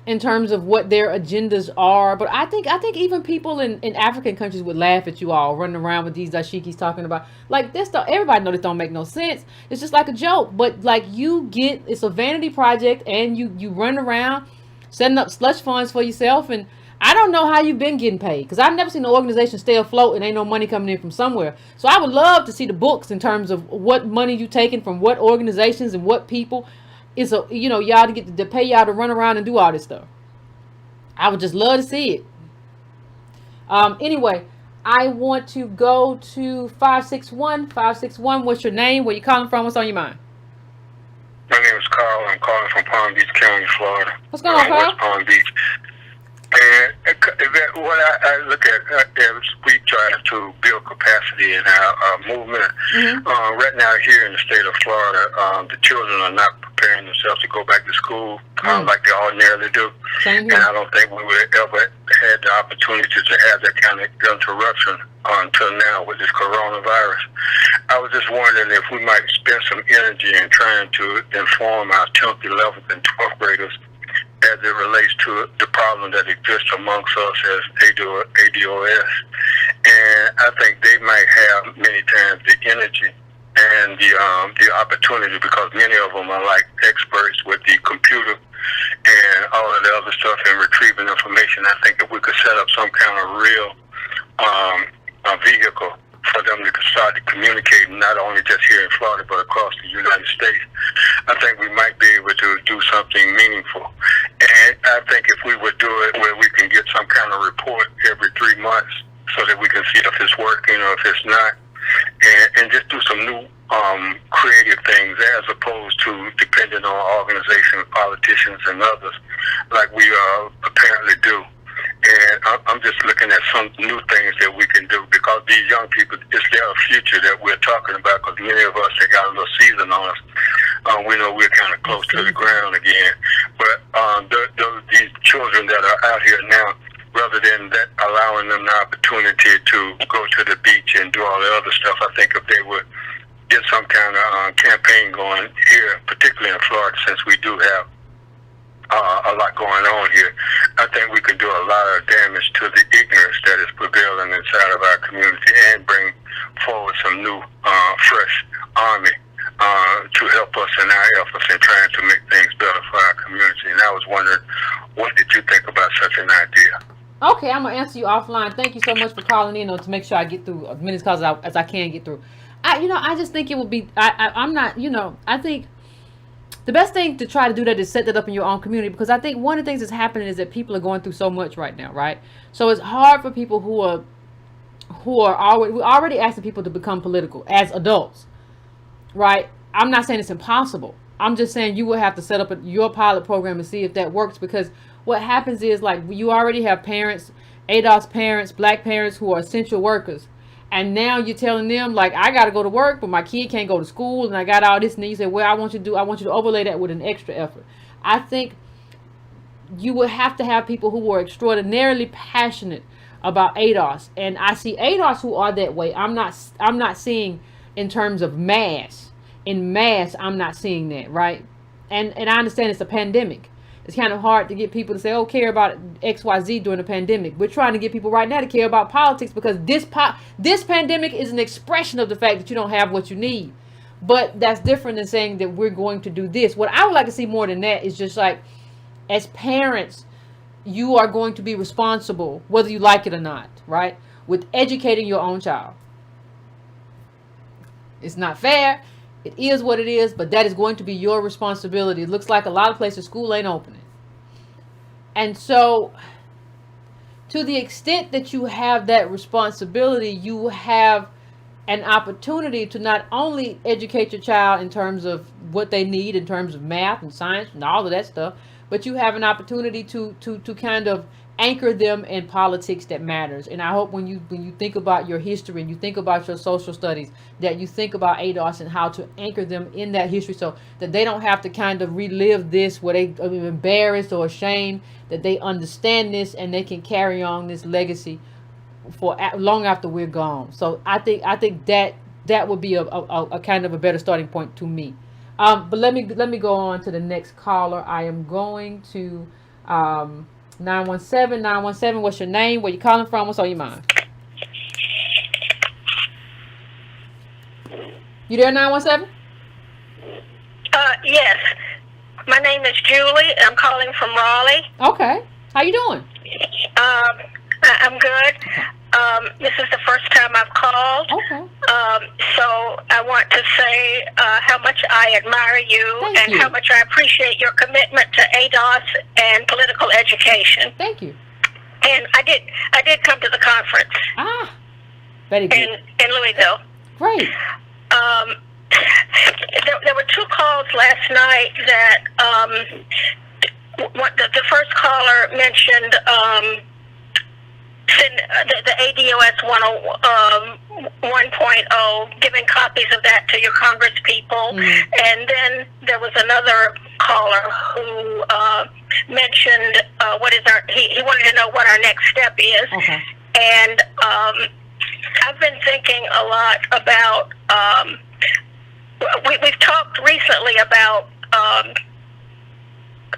in terms of what their agendas are. But I think even people in African countries would laugh at you all running around with these dashikis talking about like this stuff. Everybody knows this don't make no sense. It's just like a joke. But like it's a vanity project, and you run around setting up slush funds for yourself. And I don't know how you've been getting paid, because I've never seen an organization stay afloat and ain't no money coming in from somewhere. So I would love to see the books in terms of what money you taking from what organizations and what people. It's y'all to get to pay y'all to run around and do all this stuff. I would just love to see it. Anyway, I want to go to 561. 561, what's your name? Where you calling from? What's on your mind? My name is Carl. I'm calling from Palm Beach County, Florida. What's going on, Carl? West Palm Beach. And what I look at is we try to build capacity in our movement. Mm-hmm. Right now here in the state of Florida, the children are not preparing themselves to go back to school like they ordinarily do. And I don't think we would ever had the opportunity to have that kind of interruption until now with this coronavirus. I was just wondering if we might spend some energy in trying to inform our 10th, 11th, and 12th graders as it relates to the problem that exists amongst us as ADOS. And I think they might have many times the energy and the opportunity, because many of them are like experts with the computer and all of the other stuff in retrieving information. I think if we could set up some kind of real vehicle for them to start to communicate, not only just here in Florida, but across the United States, I think we might be able to do something meaningful. And I think if we would do it where we can get some kind of report every 3 months so that we can see if it's working or if it's not, and just do some new creative things as opposed to depending on organizations, politicians, and others like we apparently do. And I'm just looking at some new things that we can do, because these young people, it's their future that we're talking about, because many of us that got a little season on us, we know we're kind of close to the ground again. But these children that are out here now, rather than that allowing them the opportunity to go to the beach and do all the other stuff, I think if they would get some kind of campaign going here, particularly in Florida, since we do have a lot going on here, I think we can do a lot of damage to the ignorance that is prevailing in inside of our community and bring forward some new, fresh army to help us in our efforts in trying to make things better for our community. And I was wondering, what did you think about such an idea? Okay, I'm gonna answer you offline. Thank you so much for calling in, to make sure I get through as many calls as I can get through. I just think it would be. I'm not. I think the best thing to try to do that is set that up in your own community, because I think one of the things that's happening is that people are going through so much right now, right? So it's hard for people who are already asking people to become political as adults, right? I'm not saying it's impossible. I'm just saying you will have to set up your pilot program and see if that works, because what happens is, like, you already have parents, ADOS parents, black parents who are essential workers. And now you're telling them, like, I got to go to work, but my kid can't go to school, and I got all this. And then you say, well, I want you to overlay that with an extra effort. I think you would have to have people who are extraordinarily passionate about ADOS. And I see ADOS who are that way. I'm not seeing in terms of mass. In mass, I'm not seeing that, right? And I understand it's a pandemic. It's kind of hard to get people to say, oh, care about XYZ during a pandemic. We're trying to get people right now to care about politics, because this pandemic is an expression of the fact that you don't have what you need. But that's different than saying that we're going to do this. What I would like to see more than that is just like, as parents, you are going to be responsible, whether you like it or not, right? With educating your own child. It's not fair. It is what it is, but that is going to be your responsibility. It looks like a lot of places school ain't opening. And so, to the extent that you have that responsibility, you have an opportunity to not only educate your child in terms of what they need in terms of math and science and all of that stuff, but you have an opportunity to kind of anchor them in politics that matters. And I hope when you think about your history and you think about your social studies, that you think about ADOS and how to anchor them in that history, so that they don't have to kind of relive this where they are embarrassed or ashamed, that they understand this and they can carry on this legacy for long after we're gone. So I think that would be a kind of a better starting point to me. But let me go on to the next caller. I am going to 917, what's your name? Where you calling from? What's on your mind? You there, 917? Yes. My name is Julie. I'm calling from Raleigh. Okay. How you doing? I'm good. This is the first time I've called. Okay. So I want to say how much I admire you and how much I appreciate your commitment to ADOS and political education. Thank you. And I did come to the conference. Very good. In Louisville. Great. There were two calls last night that the first caller mentioned the ADOS 1.0, giving copies of that to your Congress people. And then there was another caller who mentioned he wanted to know what our next step is. Okay. And I've been thinking a lot about, we've talked recently about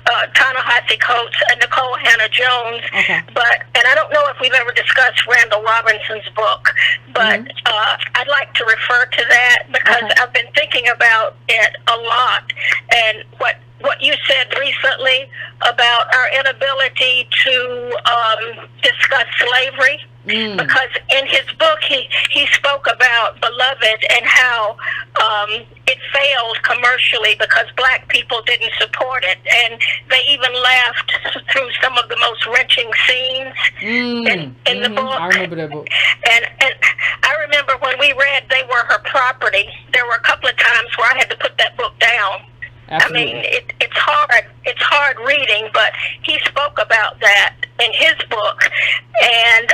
Ta-Nehisi Coates and Nicole Hannah-Jones, and I don't know if we've ever discussed Randall Robinson's book, but I'd like to refer to that, because I've been thinking about it a lot, and what you said recently about our inability to discuss slavery. Because in his book he spoke about Beloved and how it failed commercially because black people didn't support it, and they even laughed through some of the most wrenching scenes in the book. I remember that book. And I remember when we read They Were Her Property, there were a couple of times where I had to put that book down. Absolutely. I mean, it's hard reading, but he spoke about that in his book. And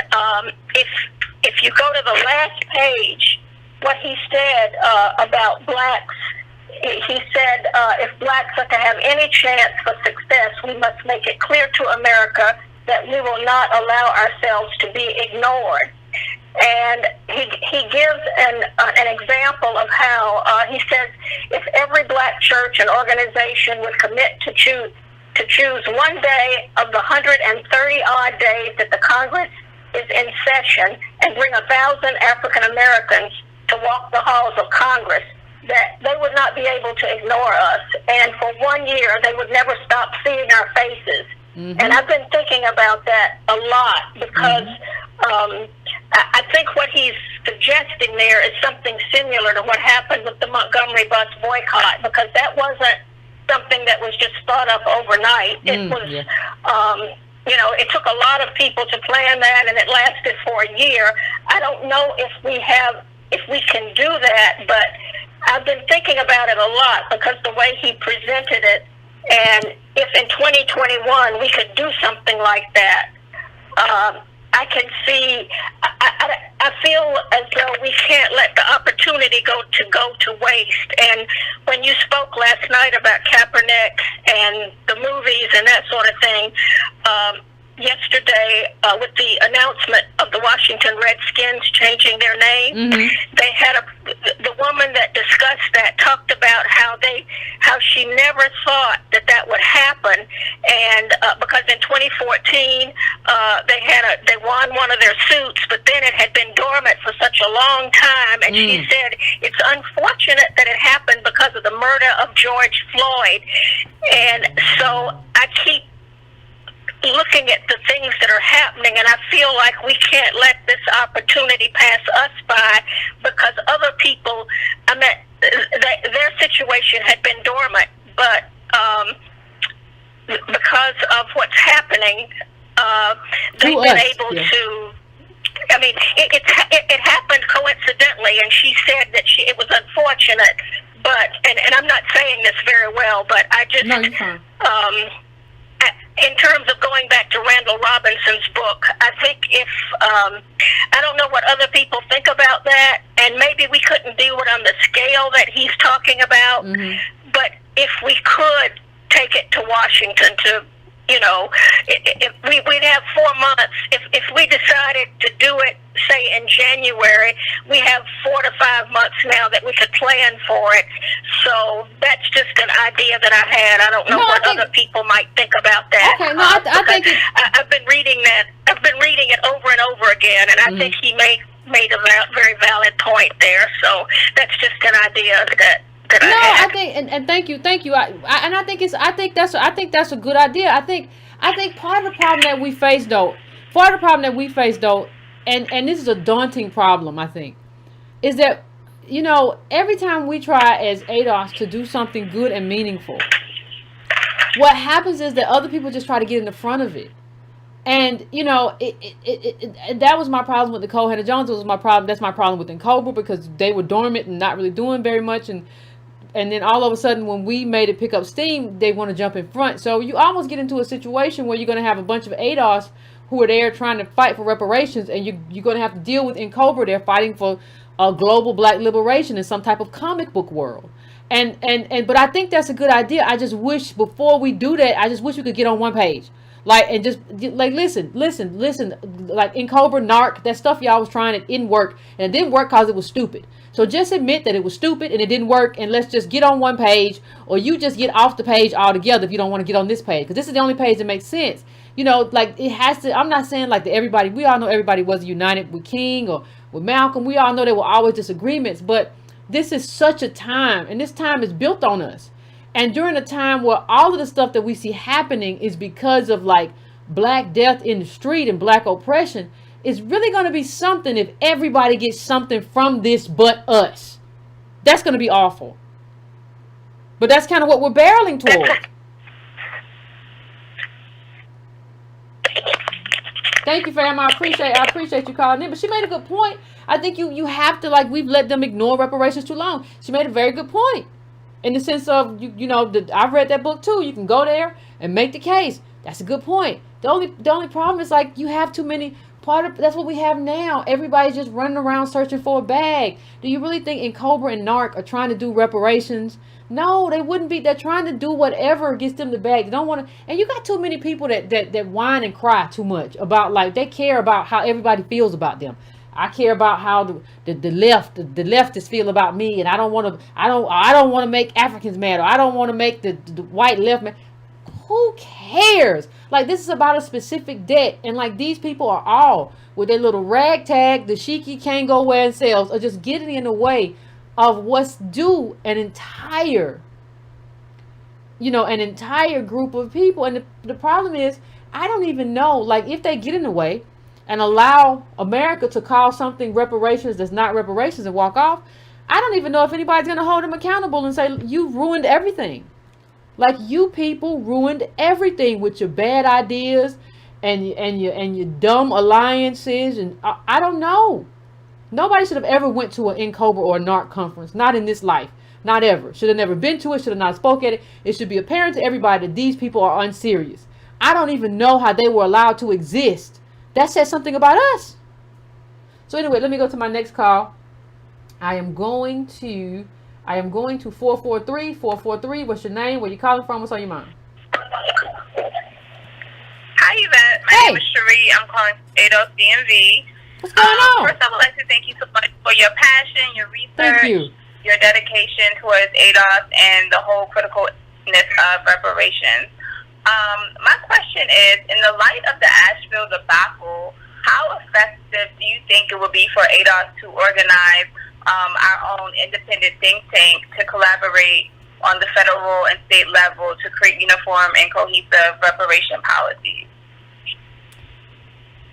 if you go to the last page, what he said about blacks, he said, if blacks are to have any chance for success, we must make it clear to America that we will not allow ourselves to be ignored. And he gives an example of how he says, if every black church and organization would commit to choose one day of the 130 odd days that the Congress is in session and bring 1,000 African Americans to walk the halls of Congress, that they would not be able to ignore us. And for 1 year, they would never stop seeing our faces. Mm-hmm. And I've been thinking about that a lot because I think what he's suggesting there is something similar to what happened with the Montgomery bus boycott, because that wasn't something that was just thought up overnight. It was, you know, it took a lot of people to plan that, and it lasted for a year. I don't know if we can do that, but I've been thinking about it a lot because the way he presented it, and if in 2021 we could do something like that, I can see. I feel as though we can't let the opportunity go to waste. And when you spoke last night about Kaepernick and the movies and that sort of thing, yesterday with the announcement of the Washington Redskins changing their name, they had the woman that discussed that talked about how she never thought that would happen, and because in 2014 they won one of their suits, but then it had been dormant for such a long time, and she said it's unfortunate that it happened because of the murder of George Floyd. And so I keep looking at the things that are happening, and I feel like we can't let this opportunity pass us by, because other people, I mean, their situation had been dormant, but because of what's happening, they've been able to. I mean, it happened coincidentally, and she said that it was unfortunate, but and I'm not saying this very well, but I just in terms of going back to Randall Robinson's book, I think if I don't know what other people think about that, and maybe we couldn't do it on the scale that he's talking about, but if we could take it to Washington to, you know, if we'd have 4 months. If we decided to do it, say in January, we have 4 to 5 months now that we could plan for it. So that's just an idea that I had. I don't know what other people might think about that. Okay, no, I think I've been reading that. I've been reading it over and over again, and I think he made a very valid point there. So that's just an idea that. I think, and thank you. I think that's a good idea. I think part of the problem that we face though, and this is a daunting problem, I think, is that, you know, every time we try as ADOS to do something good and meaningful, what happens is that other people just try to get in the front of it. And, you know, that was my problem with Nicole Hannah-Jones. Was my problem. That's my problem with Incarcerated, because they were dormant and not really doing very much. And then all of a sudden, when we made it pick up steam, they want to jump in front. So you almost get into a situation where you're going to have a bunch of ADOS who are there trying to fight for reparations, and you're going to have to deal with Incarcerated. They're fighting for a global black liberation in some type of comic book world. But I think that's a good idea. I just wish before we do that, I just wish we could get on one page. Like, and just like, listen, like in Cobra, Narc, that stuff y'all was trying, it didn't work, and it didn't work because it was stupid. So just admit that it was stupid and it didn't work, and let's just get on one page, or you just get off the page altogether if you don't want to get on this page, because this is the only page that makes sense. You know, like, it has to. I'm not saying like that everybody. We all know everybody wasn't united with King or with Malcolm. We all know there were always disagreements, but this is such a time, and this time is built on us. And during a time where all of the stuff that we see happening is because of like black death in the street and black oppression, it's really going to be something if everybody gets something from this but us. That's going to be awful. But that's kind of what we're barreling toward. Thank you, fam. I appreciate you calling in. But she made a good point. I think you have to, like, we've let them ignore reparations too long. She made a very good point. In the sense of, you know, I've read that book too. You can go there and make the case. That's a good point. The only problem is, like, you have too many. That's what we have now. Everybody's just running around searching for a bag. Do you really think in Cobra and Narc are trying to do reparations? No, they wouldn't be. They're trying to do whatever gets them the bag. They don't want to. And you got too many people that whine and cry too much about, like, they care about how everybody feels about them. I care about how the leftists feel about me, and I don't want to make Africans mad, or I don't want to make the white left mad. Who cares? Like, this is about a specific debt. And like, these people are all with their little ragtag, the dashiki can't go where it sells, are just getting in the way of what's due an entire group of people. And the problem is, I don't even know, like, if they get in the way and allow America to call something reparations that's not reparations and walk off, I don't even know if anybody's going to hold them accountable and say, you ruined everything. Like, you people ruined everything with your bad ideas and your dumb alliances. And I don't know. Nobody should have ever went to an NCOBRA or a NARC conference. Not in this life. Not ever. Should have never been to it. Should have not spoke at it. It should be apparent to everybody that these people are unserious. I don't even know how they were allowed to exist. That says something about us. So anyway, let me go to my next call. I am going to 443. 443. What's your name? Where you calling from? What's on your mind? Hi, Yvette. My name is Cherie. I'm calling from ADOS DMV. What's going on? First, I would like to thank you so much for your passion, your research, Thank you. your dedication towards ADOS, and the whole criticalness of reparations. My question is, in the light of the Asheville debacle, how effective do you think it would be for ADOS to organize our own independent think tank to collaborate on the federal and state level to create uniform and cohesive reparation policies?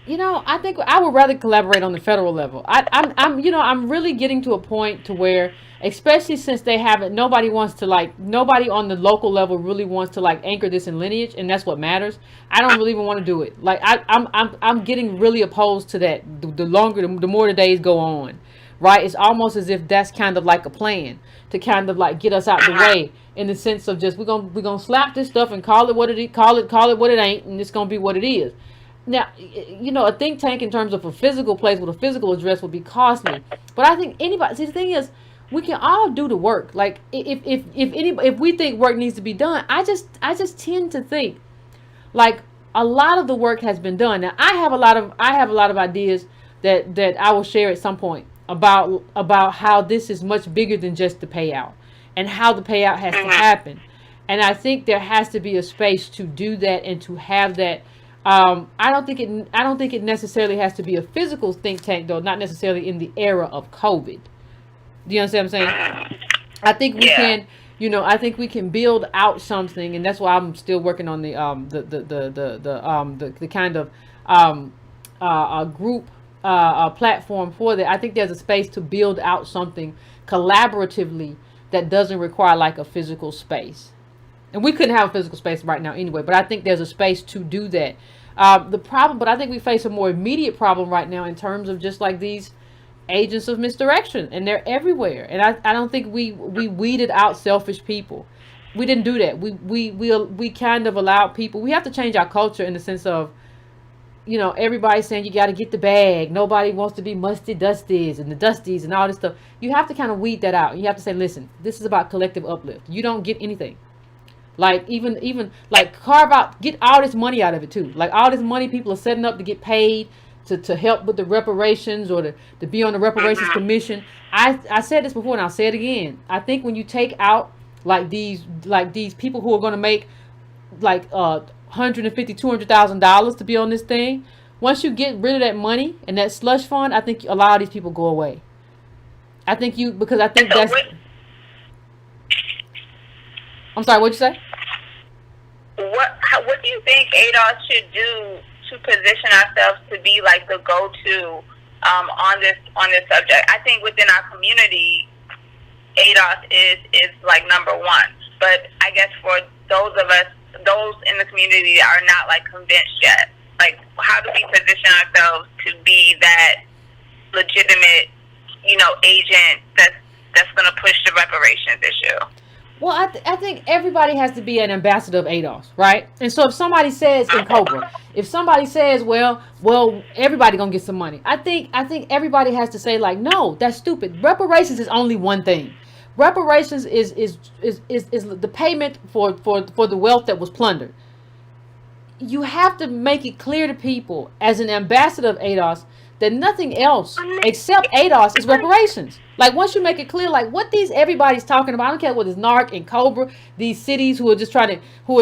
I think I would rather collaborate on the federal level. I'm really getting to a point to where, especially since they haven't, nobody on the local level really wants to anchor this in lineage, and that's what matters. I don't really even want to do it. Like, I'm getting really opposed to that. The more the days go on, right? It's almost as if that's kind of like a plan to kind of get us out the way, in the sense of just we're gonna slap this stuff and call it what it call it what it ain't, and it's gonna be what it is. Now, a think tank in terms of a physical place with a physical address would be costly. But I think anybody, see, the thing is, we can all do the work. Like, if we think work needs to be done, I just tend to think like a lot of the work has been done. Now, I have a lot of ideas that I will share at some point about how this is much bigger than just the payout and how the payout has to happen. And I think there has to be a space to do that and to have that. I don't think it necessarily has to be a physical think tank, though, not necessarily in the era of COVID. Do you understand what I'm saying? I think we can, I think we can build out something, and that's why I'm still working on the kind of group platform for that. I think there's a space to build out something collaboratively that doesn't require a physical space. And we couldn't have a physical space right now anyway, but I think there's a space to do that. But I think we face a more immediate problem right now in terms of just these agents of misdirection, and they're everywhere. And I don't think we weeded out selfish people. We didn't do that. We kind of allowed people. We have to change our culture in the sense of, everybody's saying you got to get the bag. Nobody wants to be musty dusties and the dusties and all this stuff. You have to kind of weed that out. You have to say, listen, this is about collective uplift. You don't get anything. Even carve out, get all this money out of it too. All this money people are setting up to get paid to help with the reparations or to be on the reparations commission. I said this before and I'll say it again. I think when you take out these people who are going to make $150,000, $200,000 to be on this thing, once you get rid of that money and that slush fund, I think a lot of these people go away. I'm sorry, what'd you say? What do you think ADOS should do to position ourselves to be the go-to on this subject? I think within our community, ADOS is number one. But I guess for those in the community that are not convinced yet, how do we position ourselves to be that legitimate, agent that's going to push the reparations issue? Well, I think everybody has to be an ambassador of ADOS, right? And so if somebody says in Cobra, if somebody says, well, everybody gonna get some money, I think everybody has to say no, that's stupid. Reparations is only one thing. Reparations is the payment for the wealth that was plundered. You have to make it clear to people as an ambassador of ADOS that nothing else except ADOS is reparations. Like, once you make it clear, like, what everybody's talking about, I don't care what is NARC and COBRA, these cities who are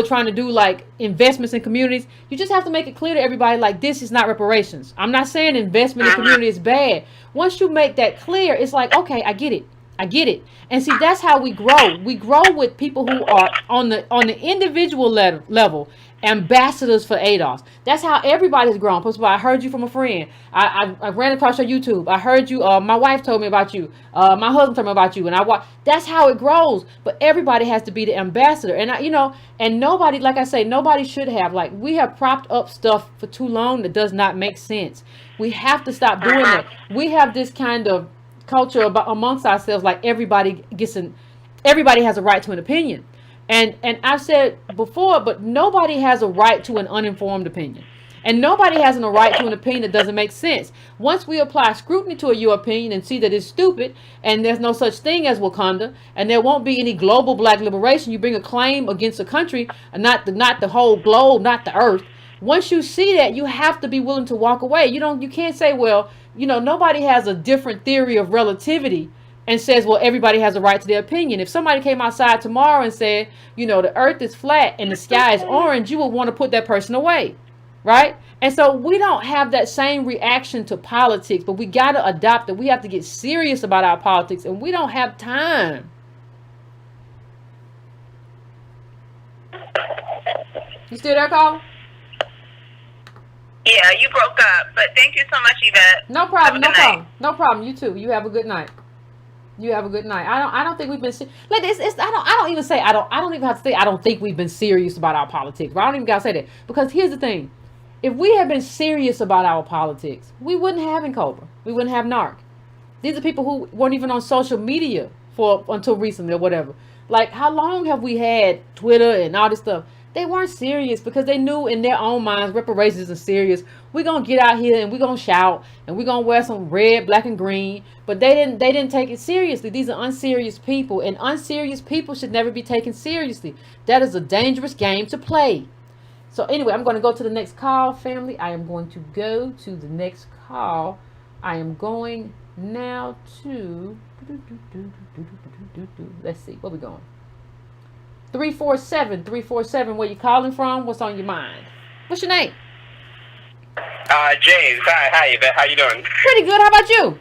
trying to do, like, investments in communities, you just have to make it clear to everybody, like, this is not reparations. I'm not saying investment in community is bad. Once you make that clear, it's like, okay, I get it. And see, that's how we grow. We grow with people who are on the individual level, ambassadors for ADOS. That's how everybody's grown. First of all, I heard you from a friend. I ran across your YouTube. I heard you. My wife told me about you. My husband told me about you. And that's how it grows. But everybody has to be the ambassador. And and nobody, like I say, nobody should have. Like, we have propped up stuff for too long that does not make sense. We have to stop doing that. We have this kind of culture amongst ourselves, like everybody has a right to an opinion, and I've said before, but nobody has a right to an uninformed opinion, and nobody has a right to an opinion that doesn't make sense. Once we apply scrutiny to your opinion and see that it's stupid and there's no such thing as Wakanda and there won't be any global black liberation, you bring a claim against a country, and not the whole globe, not the earth. Once you see that, you have to be willing to walk away. You can't say, well, nobody has a different theory of relativity and says, well, everybody has a right to their opinion. If somebody came outside tomorrow and said, the earth is flat and the sky is orange, you would want to put that person away, right? And so we don't have that same reaction to politics, but we got to adopt it. We have to get serious about our politics, and we don't have time. You still there, Carl? Yeah, you broke up, but thank you so much, Yvette. No problem. No problem. You too. You have a good night. I don't think we've been like this. I don't even have to say I don't think we've been serious about our politics. But I don't even gotta say that, because here's the thing: if we had been serious about our politics, we wouldn't have Cobra. We wouldn't have NARC. These are people who weren't even on social media until recently or whatever. Like, how long have we had Twitter and all this stuff? They weren't serious because they knew in their own minds reparations are serious. We're going to get out here and we're going to shout and we're going to wear some red, black, and green. But they didn't take it seriously. These are unserious people, and unserious people should never be taken seriously. That is a dangerous game to play. So anyway, I'm going to go to the next call, family. I am going to go to the next call. I am going now to... Let's see. Where we going? 347, where you calling from? What's on your mind? What's your name? James. Hi, Yvette. How you doing? Pretty good. How about you?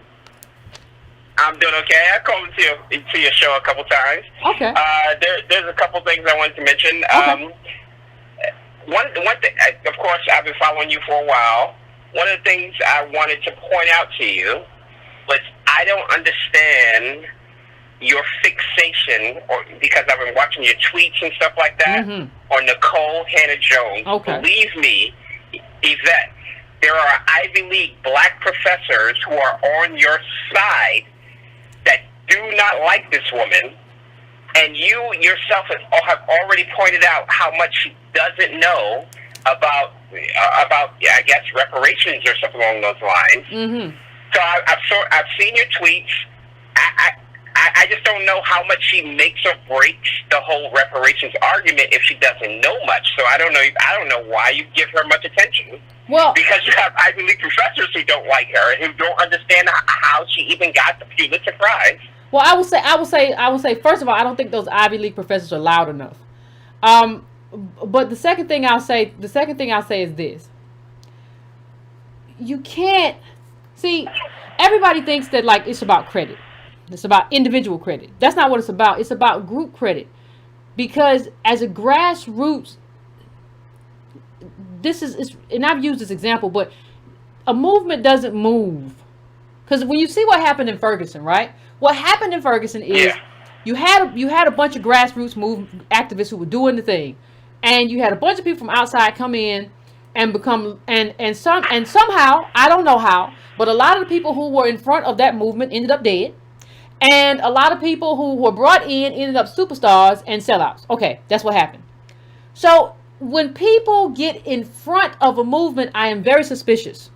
I'm doing okay. I called to your show a couple times. Okay. There's a couple things I wanted to mention. Okay. One thing, of course, I've been following you for a while. One of the things I wanted to point out to you was I don't understand your fixation, because I've been watching your tweets and stuff like that, on Nicole Hannah-Jones. Okay. Believe me, Yvette, there are Ivy League black professors who are on your side that do not like this woman, and you yourself have already pointed out how much she doesn't know about I guess reparations or something along those lines. Mm-hmm. So I've seen your tweets. I just don't know how much she makes or breaks the whole reparations argument if she doesn't know much. So I don't know why you give her much attention. Well, because you have Ivy League professors who don't like her and who don't understand how she even got the Pulitzer Prize. Well, I will say. First of all, I don't think those Ivy League professors are loud enough. But the second thing I'll say is this: you can't see. Everybody thinks that, like, it's about credit. It's about individual credit. That's not what it's about. It's about group credit. Because as a grassroots, and I've used this example, but a movement doesn't move. Because when you see what happened in Ferguson, right? What happened in Ferguson is you had a bunch of grassroots activists who were doing the thing, and you had a bunch of people from outside come in and become and somehow, I don't know how, but a lot of the people who were in front of that movement ended up dead. And a lot of people who were brought in ended up superstars and sellouts. Okay, that's what happened. So when people get in front of a movement, I am very suspicious.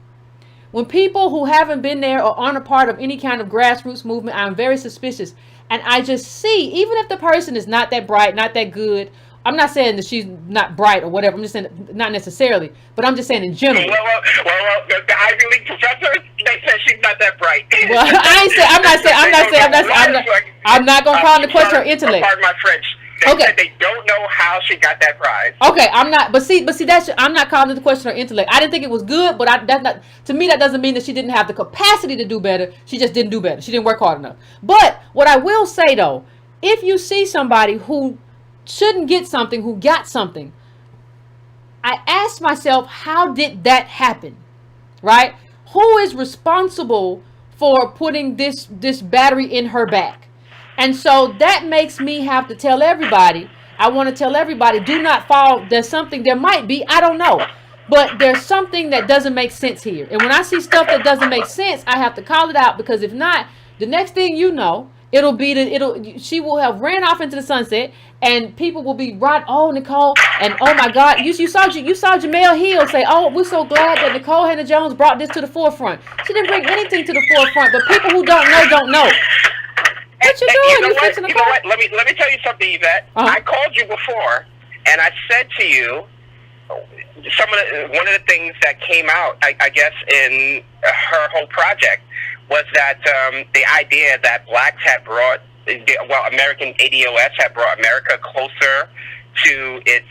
When people who haven't been there or aren't a part of any kind of grassroots movement, I'm very suspicious. And I just see, even if the person is not that bright, not that good, I'm not saying that she's not bright or whatever. I'm just saying not necessarily, but I'm just saying in general. Well, the Ivy League professors, they said she's not that bright. Well, I'm not gonna call the question her intellect. Pardon my French. They Okay. said they don't know how she got that prize. Okay, I'm not. But see, I'm not calling the question her intellect. I didn't think it was good, but that's not. To me, that doesn't mean that she didn't have the capacity to do better. She just didn't do better. She didn't work hard enough. But what I will say though, if you see somebody who shouldn't get something, who got something, I ask myself, how did that happen? Right? Who is responsible for putting this battery in her back? And so that makes me have to tell everybody, I want to tell everybody, do not fall. There's something, there might be, I don't know. But there's something that doesn't make sense here. And when I see stuff that doesn't make sense, I have to call it out, because if not, the next thing you know, she will have ran off into the sunset, and people will be right, oh, Nicole, and oh my God, you saw Jamel Hill say, oh, we're so glad that Nicole Hannah-Jones brought this to the forefront. She didn't bring anything to the forefront, but people who don't know, don't know. What you doing? You know what? Let me tell you something, Yvette. I called you before, and I said to you, one of the things that came out, I guess, in her whole project was that the idea that blacks had brought, American ADOS had brought America closer to its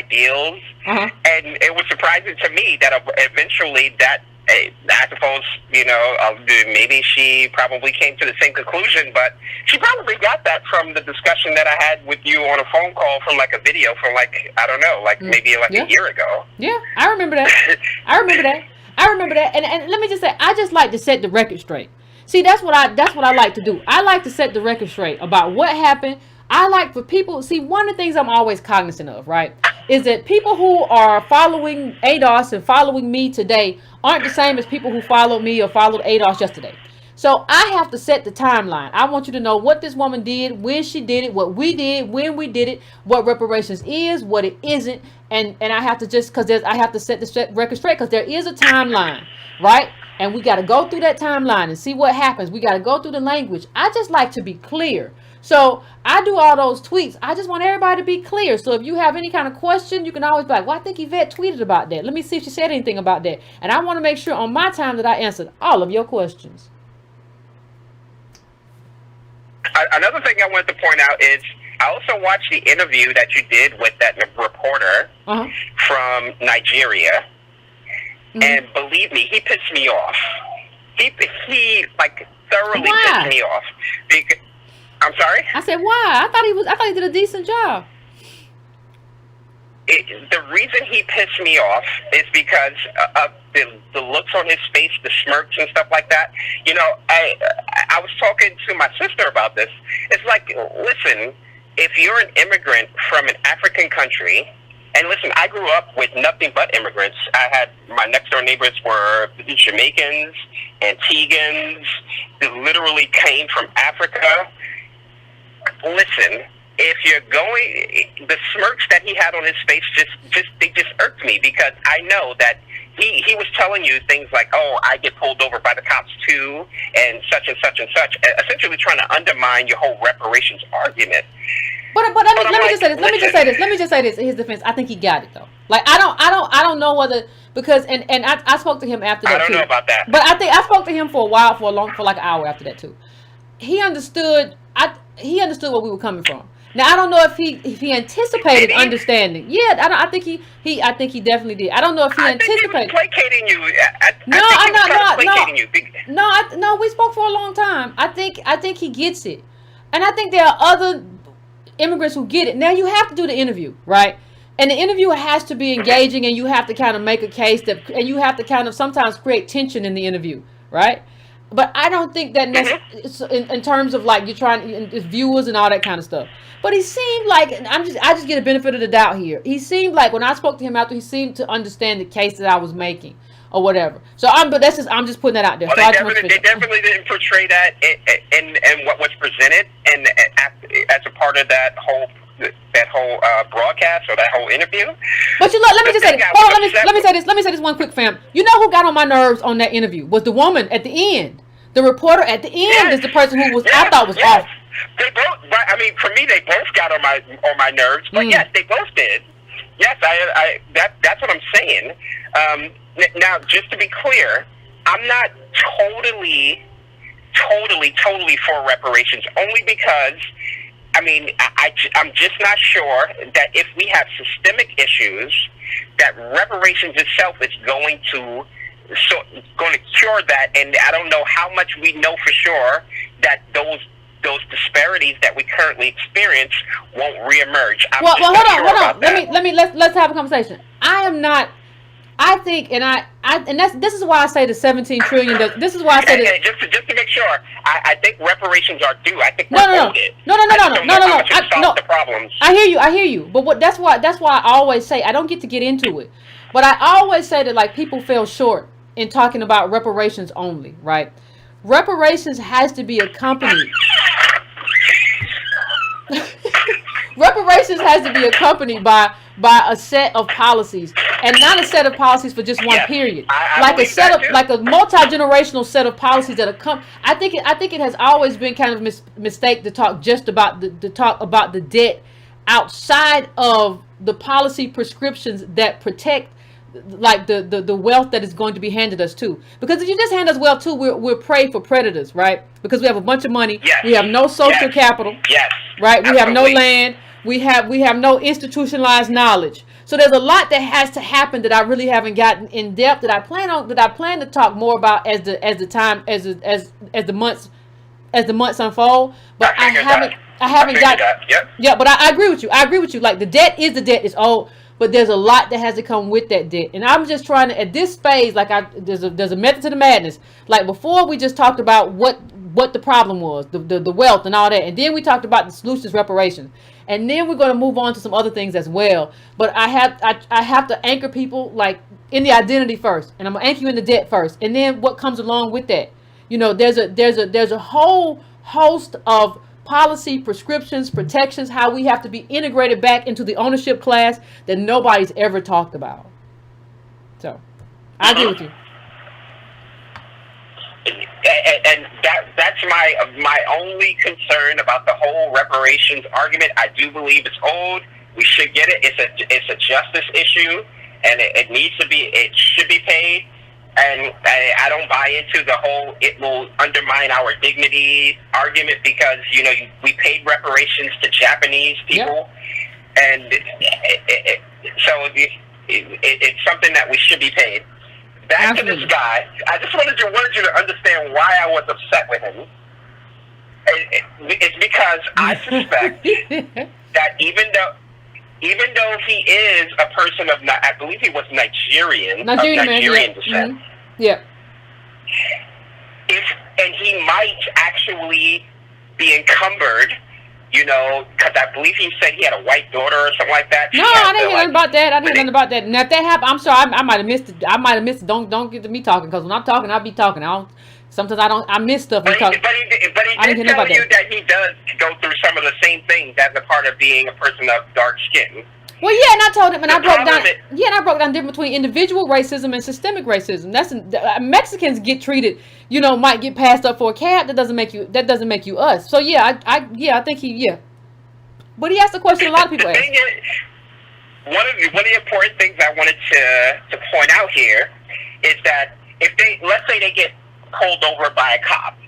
ideals, and it was surprising to me that eventually that. I suppose, maybe she probably came to the same conclusion, but she probably got that from the discussion that I had with you on a phone call from like a video from maybe a year ago. Yeah, I remember that. I remember that. And let me just say, I just like to set the record straight. See, that's what I like to do. I like to set the record straight about what happened. I like for people, see, one of the things I'm always cognizant of, right, is that people who are following ADOS and following me today aren't the same as people who followed me or followed ADOS yesterday. So I have to set the timeline. I want you to know what this woman did, when she did it, what we did, when we did it, what reparations is, what it isn't, and I have to I have to set the record straight, because there is a timeline, right? And we got to go through that timeline and see what happens. We got to go through the language. I just like to be clear. So I do all those tweets. I just want everybody to be clear. So if you have any kind of question, you can always be like, well, I think Yvette tweeted about that. Let me see if she said anything about that. And I want to make sure on my time that I answered all of your questions. Another thing I wanted to point out is I also watched the interview that you did with that reporter from Nigeria. And believe me, he pissed me off. He thoroughly pissed me off. I'm sorry? I said, why? I thought he did a decent job. The reason he pissed me off is because of the looks on his face, the smirks and stuff like that. I was talking to my sister about this. It's like, listen, if you're an immigrant from an African country, and listen, I grew up with nothing but immigrants. My next door neighbors were Jamaicans, Antiguans, that literally came from Africa. Listen, if you're going, the smirks that he had on his face they just irked me, because I know that he was telling you things like, oh, I get pulled over by the cops too, and such and such and such, essentially trying to undermine your whole reparations argument. But let me just say this in his defense. I think he got it though. Like I don't know whether, because and I spoke to him after that. I don't know about that. But I think I spoke to him for a while, for like an hour after that too. He understood where we were coming from. Now I don't know if he anticipated understanding. Yeah, I think he definitely did. I don't know if he anticipated. I think he was placating you. No, we spoke for a long time. I think he gets it, and I think there are other immigrants who get it. Now you have to do the interview, right? And the interview has to be engaging, and you have to kind of make a case and you have to kind of sometimes create tension in the interview, right? But I don't think that in terms of like you're trying viewers and all that kind of stuff. But he seemed like, I just get a benefit of the doubt here. He seemed like when I spoke to him after, he seemed to understand the case that I was making or whatever. So I'm just putting that out there. Well, so they definitely didn't portray that in what was presented, and as a part of that whole broadcast or that whole interview. But let me just say this. Let me say this one quick, fam. You know who got on my nerves on that interview was the woman at the end. The reporter at the end is the person who I thought was off. They both. I mean, for me, they both got on my nerves. But yes, they both did. Yes, that's what I'm saying. Now, just to be clear, I'm not totally for reparations, only because, I mean, I'm just not sure that if we have systemic issues, that reparations itself is going to cure that. And I don't know how much we know for sure that those disparities that we currently experience won't reemerge. Well, hold on. Let's have a conversation. I think, this is why I say the 17 trillion. This is why I say that. Just to make sure, I think reparations are due. I think No. Solve the problems. I hear you. But that's why I always say I don't get to get into it. But I always say that like people fell short in talking about reparations only, right? Reparations has to be accompanied. Reparations has to be accompanied by a set of policies, and not a set of policies for just one period. Like a multi-generational set of policies that I think it has always been kind of mistake to talk just about the debt outside of the policy prescriptions that protect like the wealth that is going to be handed us too. Because if you just hand us wealth too, we're prey for predators, right? Because we have a bunch of money, we have no social capital, right? We have no land. We have no institutionalized knowledge. So there's a lot that has to happen that I really haven't gotten in depth that I plan to talk more about as the months unfold. But I haven't got. Yeah, but I agree with you. Like the debt is it's old, but there's a lot that has to come with that debt. And I'm just trying to at this phase, like there's a method to the madness. Like before, we just talked about what the problem was, the wealth and all that, and then we talked about the solutions, reparations. And then we're going to move on to some other things as well. But I have to anchor people like in the identity first, and I'm gonna anchor you in the debt first, and then what comes along with that. You know, there's a whole host of policy, prescriptions, protections, how we have to be integrated back into the ownership class that nobody's ever talked about. So, I agree with you. And that's my only concern about the whole reparations argument. I do believe it's old. We should get it. It's a justice issue, and it should be paid. And I don't buy into the whole it will undermine our dignity argument, because we paid reparations to Japanese people, and so it's something that we should be paid. Back to this guy. I just wanted you to understand why I was upset with him. It's because I suspect that even though he is a person of, I believe he was Nigerian descent. And he might actually be encumbered. Because I believe he said he had a white daughter or something like that. No, I didn't hear nothing about that. Now, if that happened, I'm sorry, I might have missed it. Don't get to me talking, because when I'm talking, I'll be talking. I miss stuff. But he did tell you that he does go through some of the same things as a part of being a person of dark skin. Well, yeah, and I told him, and I broke down the difference between individual racism and systemic racism. Mexicans get treated, might get passed up for a cab. That doesn't make you us. So yeah, I think But he asked the question a lot of people ask. One of the important things I wanted to point out here is that let's say they get pulled over by a cop,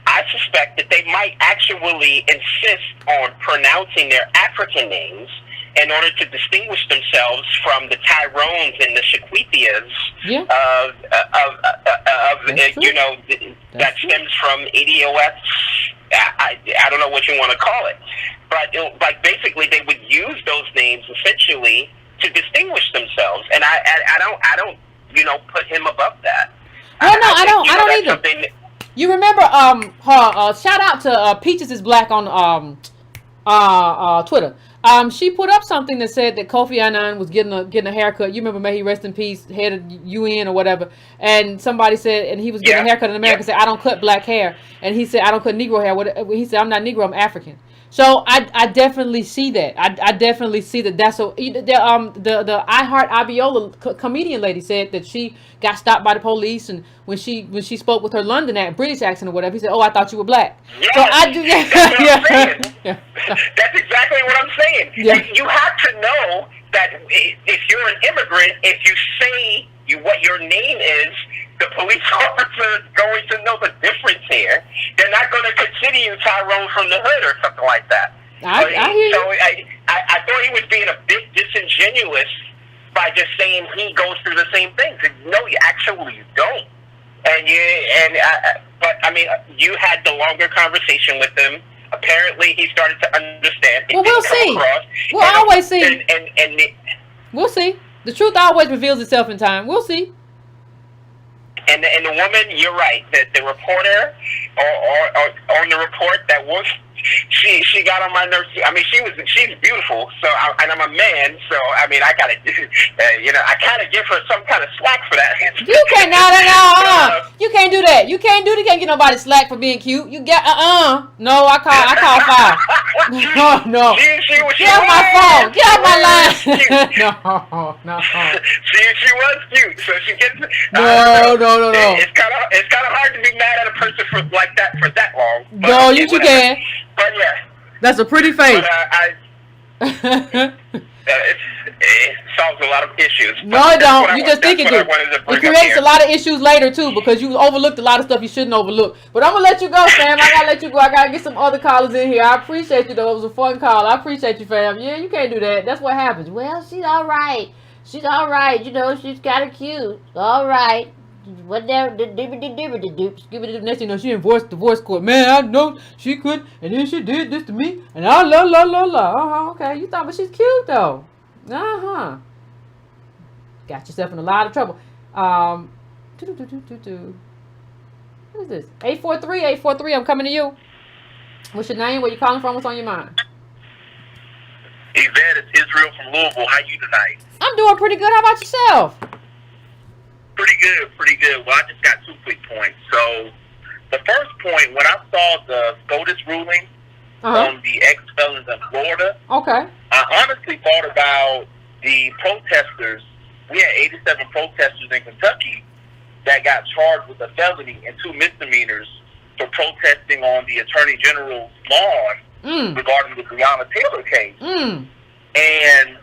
I suspect that they might actually insist on pronouncing their African names in order to distinguish themselves from the Tyrones and the Shaquithias that stems from ADOS. I don't know what you want to call it, but basically they would use those names essentially to distinguish themselves, and I don't put him above that. Well, no, I don't either. You remember shout out to Peaches is Black on Twitter. She put up something that said that Kofi Annan was getting a haircut. You remember, may he rest in peace, head of UN or whatever. And somebody said, and he was getting a haircut in America, said, I don't cut black hair. And he said, I don't cut Negro hair. He said, I'm not Negro, I'm African. So I definitely see that. I definitely see that. That's so. The I Heart Abiola comedian lady said that she got stopped by the police, and when she spoke with her London British accent or whatever, he said, "Oh, I thought you were black." Yes, so I do. That's what I'm saying. That's exactly what I'm saying. Yeah. You have to know that if you're an immigrant, if you say what your name is, the police officer is going to know the difference here. They're not going to consider you Tyrone from the hood or something like that. I hear you. So I thought he was being a bit disingenuous by just saying he goes through the same things. No, you actually don't. But I mean, you had the longer conversation with him. Apparently, he started to understand. Well, we'll see. We'll always see. We'll see. The truth always reveals itself in time. We'll see. And the woman, you're right. The reporter or on the report that was. She got on my nerves. I mean, she's beautiful. So, and I'm a man. So, I mean, I gotta, I kind of give her some kind of slack for that. You can't, no. You can't do that. You can't get nobody slack for being cute. You got, No, I call foul. No. Get off my phone. Get off my line. No. She was cute. So she gets. No. It's kind of hard to be mad at a person like that for that long. But, no, you can. But yeah, that's a pretty face. But it solves a lot of issues. No, it don't. You just think it do. It creates a lot of issues later too, because you overlooked a lot of stuff you shouldn't overlook. But I'm gonna let you go, fam. I gotta let you go. I gotta get some other callers in here. I appreciate you though. It was a fun call. I appreciate you, fam. Yeah, you can't do that. That's what happens. Well, she's all right. She's all right. She's kind of cute. All right. Whatever, next thing you know, she in divorce court. Man, I know she could, and then she did this to me, and la. Okay, you thought, but she's cute though. Got yourself in a lot of trouble. What is this? 843. I'm coming to you. What's your name? Where you calling from? What's on your mind? Yvette, it's Israel from Louisville. How you tonight? I'm doing pretty good. How about yourself? Pretty good. Well, I just got 2 quick points. So, the first point, when I saw the SCOTUS ruling on the ex-felons in Florida, I honestly thought about the protesters. We had 87 protesters in Kentucky that got charged with a felony and 2 misdemeanors for protesting on the Attorney General's lawn regarding the Breonna Taylor case. And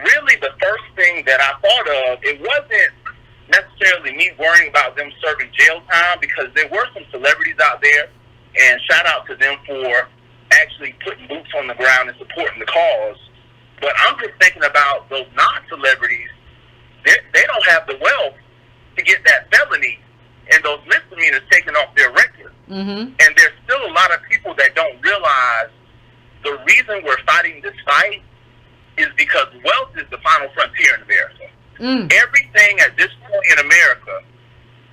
really the first thing that I thought of, it wasn't necessarily me worrying about them serving jail time, because there were some celebrities out there, and shout out to them for actually putting boots on the ground and supporting the cause. But I'm just thinking about those non-celebrities. They don't have the wealth to get that felony and those misdemeanors taken off their record. And there's still a lot of people that don't realize the reason we're fighting this fight is because wealth is the final frontier in America. Everything at this point in America,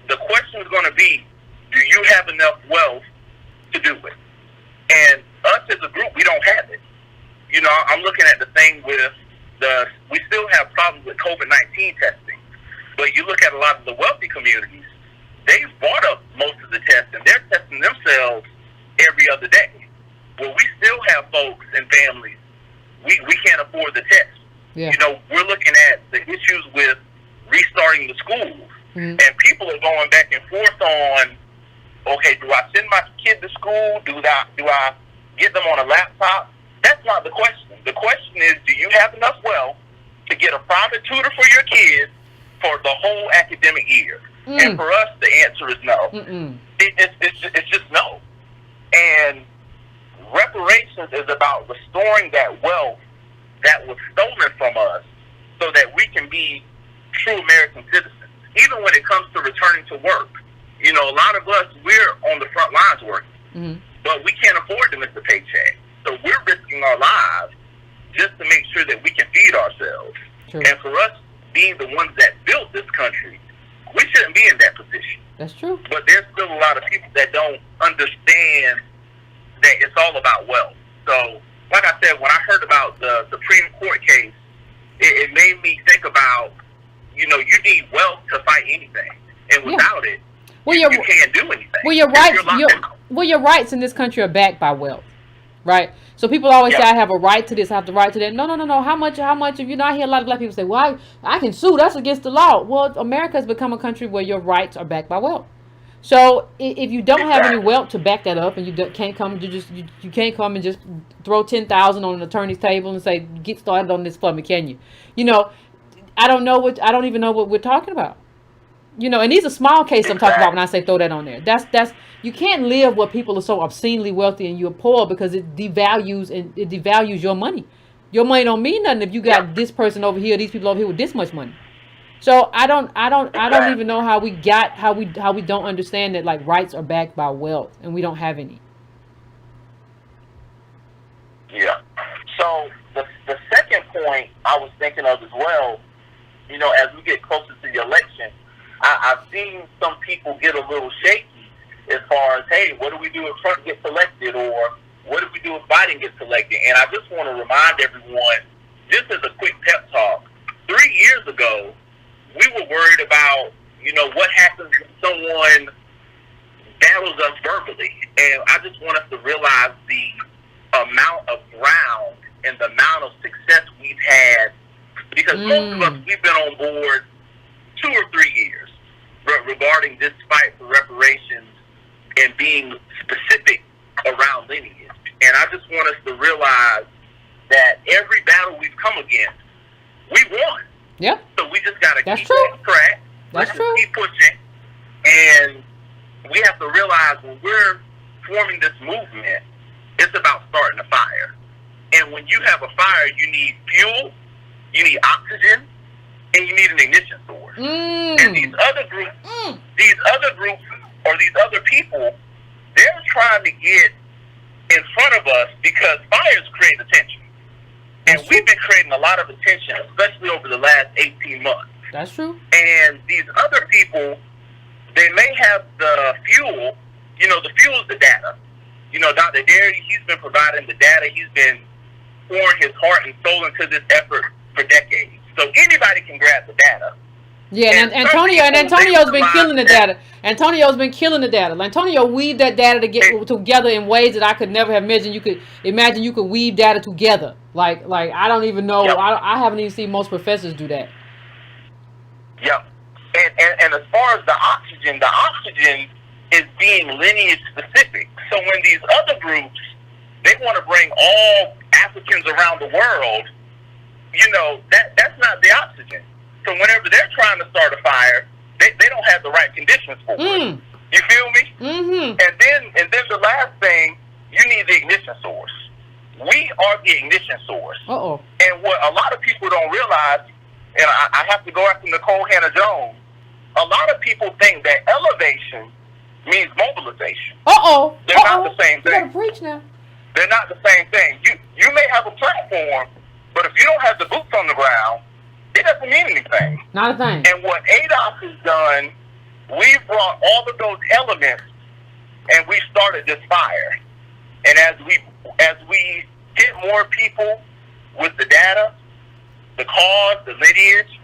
the question is going to be, do you have enough wealth to do it? And us as a group, we don't have it. I'm looking at the thing with we still have problems with COVID-19 testing. But you look at a lot of the wealthy communities, they've bought up most of the tests, and they're testing themselves every other day. Well, we still have folks and families, we can't afford the test. We're looking at the issues with restarting the schools, and people are going back and forth on, okay, do I send my kid to school? Do I get them on a laptop? That's not the question. The question is, do you have enough wealth to get a private tutor for your kids for the whole academic year? And for us, the answer is no. It's just no. And reparations is about restoring that wealth that was stolen from us so that we can be true American citizens. Even when it comes to returning to work, a lot of us, we're on the front lines working, but we can't afford to miss a paycheck. So we're risking our lives just to make sure that we can feed ourselves. And for us being the ones that built this country, we shouldn't be in that position. That's true. But there's still a lot of people that don't understand that it's all about wealth. So, like I said, when I heard about the Supreme Court case, it made me think about, you need wealth to fight anything. And without it, you can't do anything. Your rights in this country are backed by wealth, right? So people always say, I have a right to this, I have the right to that. No. How much? If I hear a lot of black people say, well, I can sue, that's against the law. Well, America has become a country where your rights are backed by wealth. So if you don't have any wealth to back that up, and you can't come and just throw $10,000 on an attorney's table and say, get started on this for me, can you? I don't even know what we're talking about. You know, and these are small cases I'm talking about when I say throw that on there. That's you can't live where people are so obscenely wealthy and you're poor because it devalues your money. Your money don't mean nothing if you got this person over here, these people over here with this much money. So I don't even know how we don't understand that like rights are backed by wealth and we don't have any. Yeah. So the second point I was thinking of as well, you know, as we get closer to the election, I've seen some people get a little shaky as far as, hey, what do we do if Trump gets elected, or what do we do if Biden gets elected? And I just want to remind everyone, just as a quick pep talk, 3 years ago, we were worried about, you know, what happens when someone battles us verbally. And I just want us to realize the amount of ground and the amount of success we've had, because most of us, we've been on board 2 or 3 years regarding this fight for reparations and being specific around lineage. And I just want us to realize that every battle we've come against, we won. Yep. So we just got to keep on track. That's true. Keep pushing. And we have to realize when we're forming this movement, it's about starting a fire. And when you have a fire, you need fuel, you need oxygen, and you need an ignition source. And these other groups, or these other people, they're trying to get in front of us because fires create attention. And we've been creating a lot of attention, especially over the last 18 months. That's true. And these other people, they may have the fuel. You know, the fuel is the data. You know, Dr. Derry, he's been providing the data. He's been pouring his heart and soul into this effort for decades. So anybody can grab the data. Yeah, and Antonio's been killing the data. Antonio's been killing the data. Antonio weaved that data together in ways that I could never have imagined. You could weave data together. Like I don't even know. Yep. I haven't even seen most professors do that. Yep. And as far as the oxygen is being lineage specific. So when these other groups, they want to bring all Africans around the world, you know, that's not the oxygen. So whenever they're trying to start a fire, they don't have the right conditions for it. You feel me? Mm-hmm. And then the last thing, you need the ignition source. We are the ignition source. Uh-oh. And what a lot of people don't realize, and I have to go after Nicole Hannah-Jones, a lot of people think that elevation means mobilization. Uh-oh. They're not the same thing. You gotta preach now. They're not the same thing. You may have a platform, but if you don't have the boots on the ground, it doesn't mean anything. Not a thing. And what ADOS has done, we've brought all of those elements and we started this fire. And as we get more people with the data, the cause, the lineage,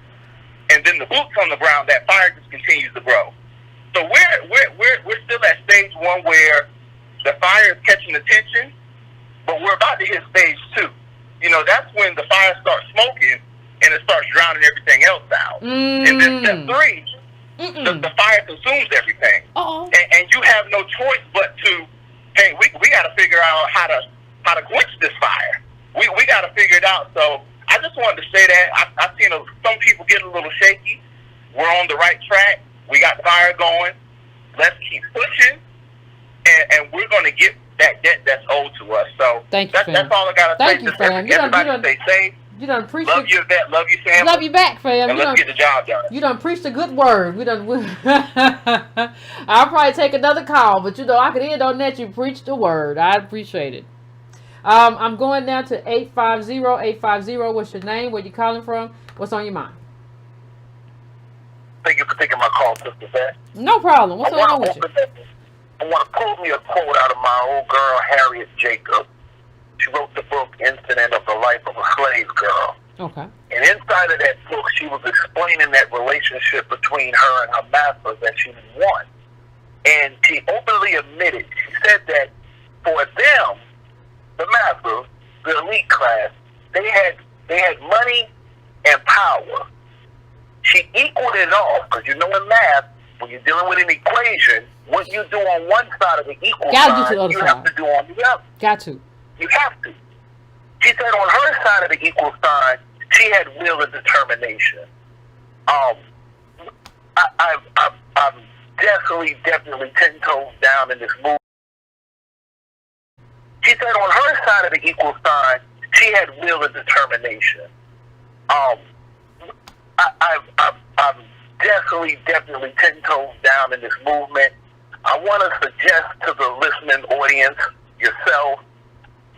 and then the boots on the ground, that fire just continues to grow. So we're still at stage 1 where the fire is catching attention, but we're about to hit stage 2. You know, that's when the fire starts smoking and it starts drowning everything else out. And then step 3, the fire consumes everything. And you have no choice but to, hey, we got to figure out how to quench this fire. We got to figure it out. So I just wanted to say that. I've seen some people get a little shaky. We're on the right track. We got fire going. Let's keep pushing, and we're going to get that debt that's owed to us. So that's all I got to say. Thank you, fam. Everybody stay safe. You done preached. Love you, Yvette. Love you, Sam. Love you back, fam. And let's get the job done. You done preached a good word. I'll probably take another call, but you know I could end on that. You preached the word. I appreciate it. I'm going now to 850. What's your name? Where you calling from? What's on your mind? Thank you for taking my call, Sister Yvette. No problem. What's going on with you? I want to quote me a quote out of my old girl, Harriet Jacob. She wrote the book, Incident of the Life of a Slave Girl. Okay. And inside of that book, she was explaining that relationship between her and her master that she won. And she openly admitted, she said that for them, the master, the elite class, they had money and power. She equaled it off, because you know in math, when you're dealing with an equation, what you do on one side of the equal sign, you have to do on the other. Got to. You have to. She said on her side of the equal sign, she had will and determination. I've definitely 10 toes down in this movement. She said on her side of the equal sign, she had will and determination. I'm definitely 10 toes down in this movement. I want to suggest to the listening audience, yourself,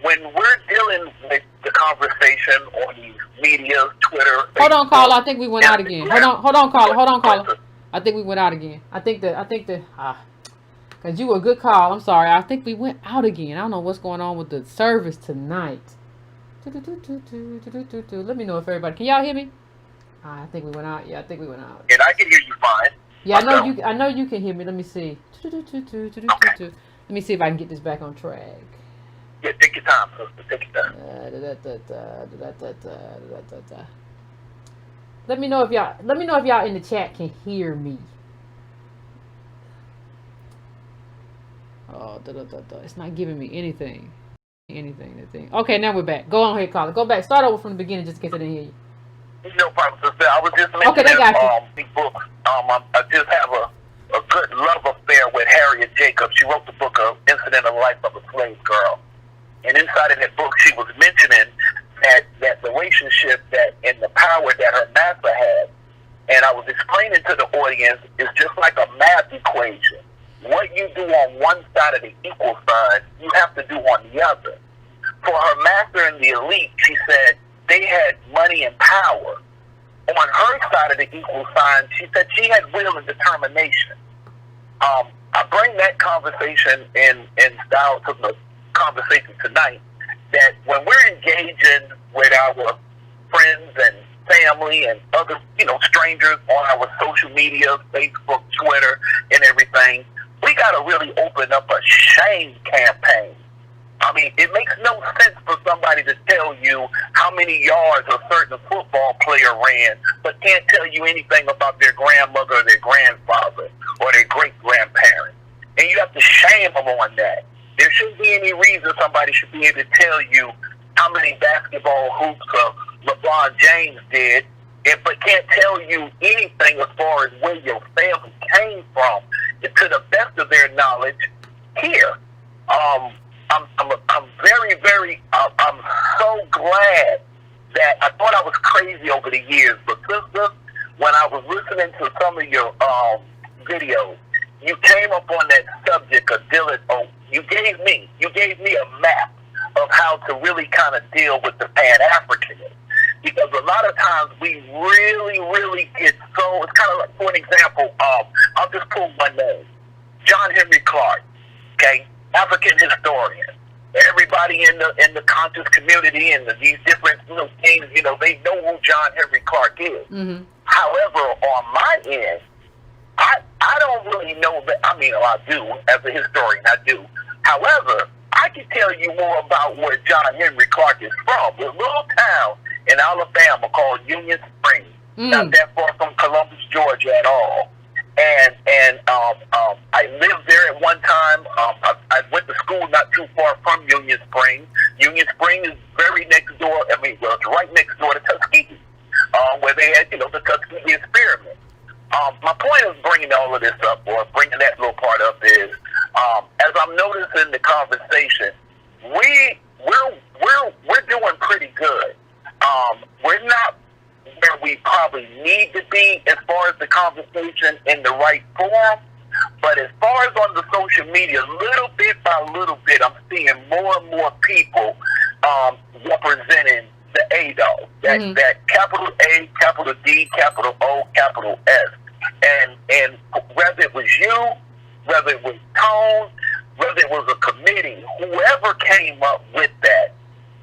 when we're dealing with the conversation on these media, Twitter. Hold on, caller. I think we went out again. Hold on, caller. I think we went out again. I think because you were a good call. I'm sorry. I think we went out again. I don't know what's going on with the service tonight. Let me know if everybody. Can y'all hear me? I think we went out. Yeah, I think we went out. And I can hear you fine. Yeah, I know you can hear me. Let me see. Okay. Let me see if I can get this back on track. Yeah, take your time, sister. Take your time. Let me know if y'all in the chat can hear me. Oh, it's not giving me anything. Okay, now we're back. Go on ahead, caller. Go back. Start over from the beginning just in case I didn't hear you. No problem, sister. I was just mentioning okay, they got you. The book. I just have a good love affair with Harriet Jacobs. She wrote the book of Incident of Life of a Slave Girl. And inside of that book, she was mentioning that relationship and the power that her master had. And I was explaining to the audience, it's just like a math equation. What you do on one side of the equal sign, you have to do on the other. For her master and the elite, she said they had money and power. On her side of the equal sign, she said she had will and determination. I bring that conversation in style to the conversation tonight, that when we're engaging with our friends and family and other, strangers on our social media, Facebook, Twitter, and everything, we got to really open up a shame campaign. I mean, it makes no sense for somebody to tell you how many yards a certain football player ran, but can't tell you anything about their grandmother or their grandfather or their great-grandparents. And you have to shame them on that. There shouldn't be any reason somebody should be able to tell you how many basketball hoops LeBron James did, but can't tell you anything as far as where your family came from, to the best of their knowledge, here. I'm very, very, I'm so glad that I thought I was crazy over the years, but sister, when I was listening to some of your videos, you came up on that subject of Dylan Oak. You gave me a map of how to really kind of deal with the Pan-Africanism. Because a lot of times we really, really get so, it's kind of like, for an example, I'll just pull one name. John Henry Clark, okay? African historian. Everybody in the conscious community and these different things, they know who John Henry Clark is. Mm-hmm. However, on my end, I don't really know that. I mean, I do, as a historian, I do. However, I can tell you more about where John Henry Clark is from. A little town in Alabama called Union Springs, not that far from Columbus, Georgia at all. And I lived there at one time. I went to school not too far from Union Springs. Union Springs is very next door. I mean, well, it's right next door to Tuskegee, where they had, the Tuskegee experiment. My point of bringing all of this up, or bringing that little part up, is as I'm noticing the conversation, we're doing pretty good. We're not where we probably need to be as far as the conversation in the right form, but as far as on the social media, little bit by little bit, I'm seeing more and more people representing the ADOS, that capital A, capital D, capital O, capital S, and whether it was you, whether it was Tone, whether it was a committee, whoever came up with that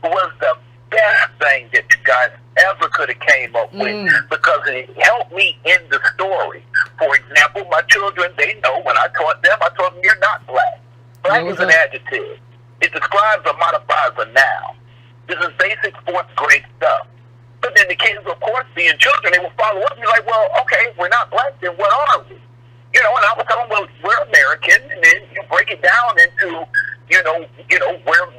was the best thing that you guys ever could have came up with, because it helped me in the story. For example, my children, they know when I taught them you're not black. Black is an adjective. It describes or modifies a noun. This is basic fourth grade stuff. But then the kids, of course, being children, they will follow up and be like, well, okay, we're not black, then what are we? And I would tell them, well, we're American, and then you break it down into,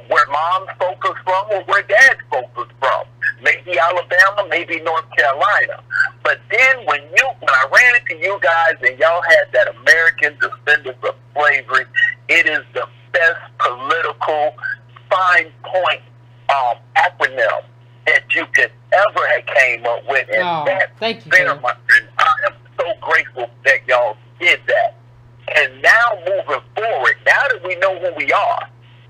where mom's focus from or where dad's focus from. Maybe Alabama, maybe North Carolina. But then when I ran into to you guys, and y'all had that American Descendants of Slavery. It is the best political fine point acronym that you could ever have came up with. And thank you, there, my friend, I am so grateful that y'all did that. And now moving forward, now that we know who we are,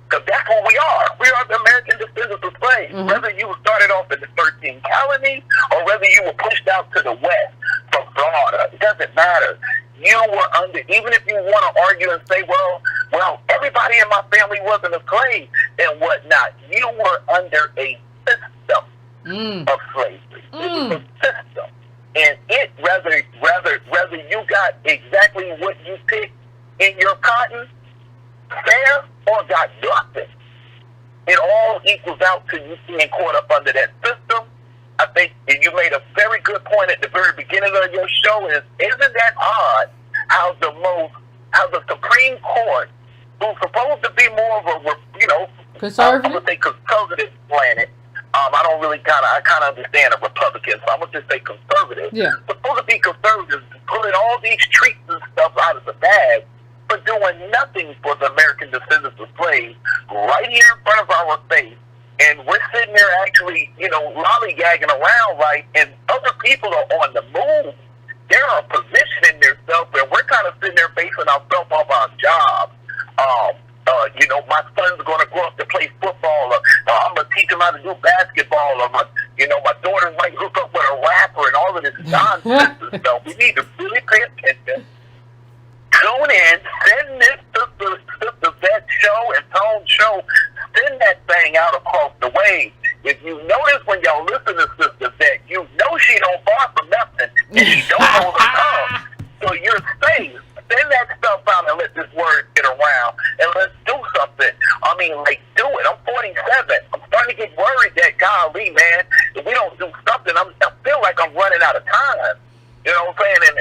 because that's who we are. We are the American Descendants of Slaves. Mm-hmm. Whether you started off in the 13 colonies or whether you were pushed out to the west from Florida, it doesn't matter. You were under, even if you want to argue and say, well, everybody in my family wasn't a slave and whatnot, you were under a system of slavery. It was a system. And it, whether you got exactly what you picked in your cotton, fair, or got nothing, it all equals out to you being caught up under that system. I think you made a very good point at the very beginning of your show. Isn't that odd how the Supreme Court, who's supposed to be more of a conservative, I would say conservative planet. I kind of understand a Republican, so I'm gonna just say conservative. Yeah. Supposed to be conservative, pulling all these treats and stuff out of the bag, but doing nothing for the American Descendants of Slaves right here in front of our face. And we're sitting there actually, lollygagging around, right? And other people are on the move. They're positioning themselves, and we're kind of sitting there basing ourselves off our jobs. My son's going to grow up to play football, or I'm going to teach him how to do basketball, or my daughter might hook up with a rapper, and all of this nonsense and stuff. We need to really pay attention. Tune in, send this Sister Vet show and Tone show, send that thing out across the way. If you notice when y'all listen to Sister Vet, you know she don't bar for nothing, and she don't hold her tongue. So you're safe. Send that stuff out and let this word get around, and let's do something. Do it. I'm 47. I'm starting to get worried that, golly, man, if we don't do something, I feel like I'm running out of time. You know what I'm saying?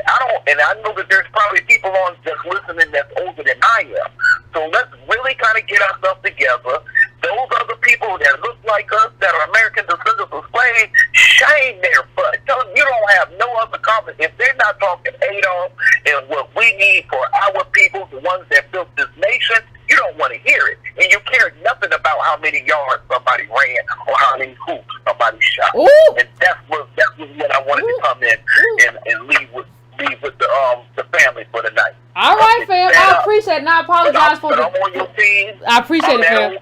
And I know that there's probably people on just listening that's older than I am. So let's really kind of get ourselves together. Those other people that look like us, that are American Descendants of Slaves, shame their butt. Tell them you don't have no other comment. If they're not talking Adolf and what we need for our people, the ones that built this nation, you don't want to hear it. And you care nothing about how many yards somebody ran or how many hoops somebody shot. Ooh. And that was what I wanted to come in and leave with the family for the night. All right, fam. I appreciate it. And I apologize for I'm on your team. I appreciate it, fam.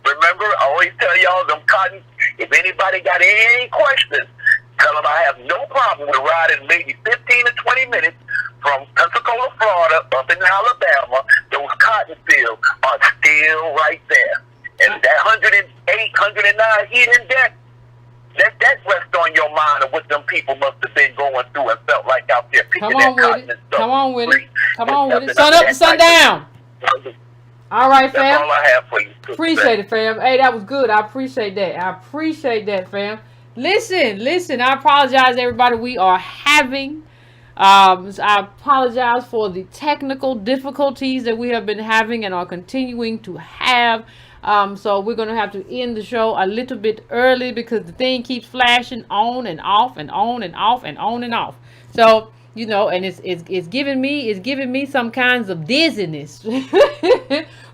Remember, I always tell y'all them cotton. If anybody got any questions, tell them I have no problem with riding maybe 15 to 20 minutes from Pensacola, Florida, up in Alabama. Those cotton fields are still right there. And that 108, 109 heat index, that rests on your mind of what them people must have been going through and felt like out there picking that cotton and stuff. Come on with it. Sun up and sun down. All right, fam. That's all I have for you. Appreciate it, fam. Hey, that was good. I appreciate that, fam. Listen. I apologize, everybody. We are having... I apologize for the technical difficulties that we have been having and are continuing to have. So we're going to have to end the show a little bit early because the thing keeps flashing on and off and on and off and on and off. So, and it's giving me some kinds of dizziness.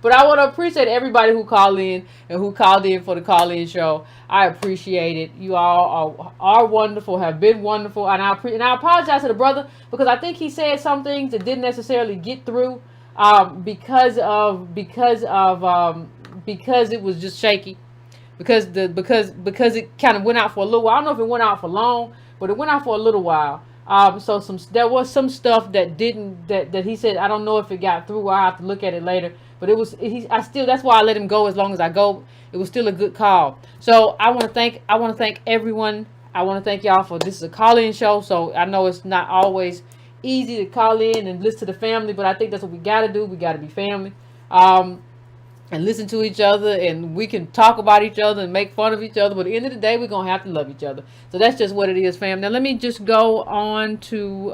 But I want to appreciate everybody who called in and who called in for the call-in show. I appreciate it. You all are wonderful, have been wonderful, and I apologize to the brother because I think he said some things that didn't necessarily get through because it was just shaky, because it kind of went out for a little while. I don't know if it went out for long, but it went out for a little while. So there was some stuff that he said, I don't know if it got through. I'll have to look at it later. But that's why I let him go as long as I go. It was still a good call. So I want to thank everyone. I want to thank y'all for this is a call-in show. So I know it's not always easy to call in and listen to the family, but I think that's what we got to do. We got to be family. And listen to each other, and we can talk about each other and make fun of each other, but at the end of the day, we're going to have to love each other. So that's just what it is, fam. Now, let me just go on to,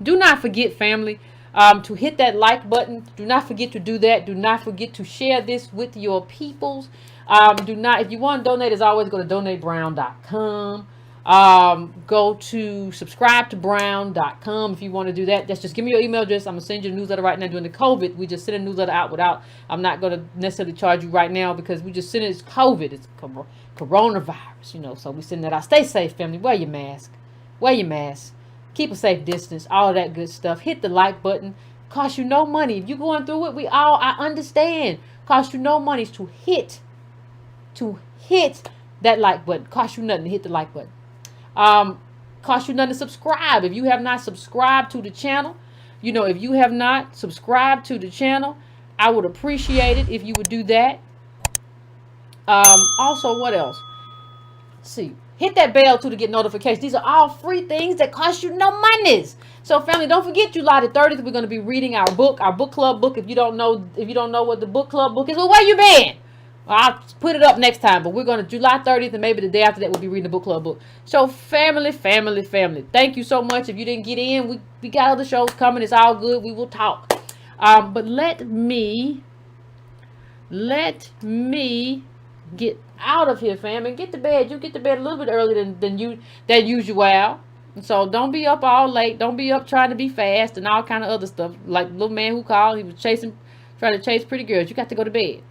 do not forget, family, to hit that like button. Do not forget to do that. Do not forget to share this with your peoples. If you want to donate, as always, go to donatebrown.com. Go to subscribetobrown.com if you want to do that. Just give me your email address. I'm going to send you a newsletter right now. During the COVID, we just send a newsletter out without, I'm not going to necessarily charge you right now because we just send it. It's COVID. It's coronavirus, you know. So we send that out. Stay safe, family. Wear your mask. Wear your mask. Keep a safe distance. All that good stuff. Hit the like button. Cost you no money. If you're going through it, I understand. Cost you no money to hit that like button. Cost you nothing to hit the like button. Cost you nothing to subscribe. If you have not subscribed to the channel, you know, if you have not subscribed to the channel, I would appreciate it if you would do that. Also, what else? Let's see. Hit that bell too to get notifications. These are all free things that cost you no money. So family, don't forget July the 30th, we're going to be reading our book club book. If you don't know what the book club book is, well, where you been? I'll put it up next time, but we're going to July 30th and maybe the day after that we'll be reading the book club book. So family. Thank you so much. If you didn't get in, we got other shows coming. It's all good. We will talk. But let me get out of here, fam, and get to bed. You get to bed a little bit earlier than usual. So don't be up all late. Don't be up trying to be fast and all kind of other stuff. Like the little man who called, he was trying to chase pretty girls. You got to go to bed.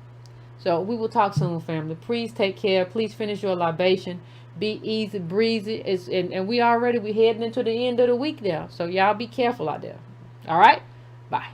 So we will talk soon, family. Please take care. Please finish your libation. Be easy, breezy. And we heading into the end of the week now. So y'all be careful out there. All right? Bye.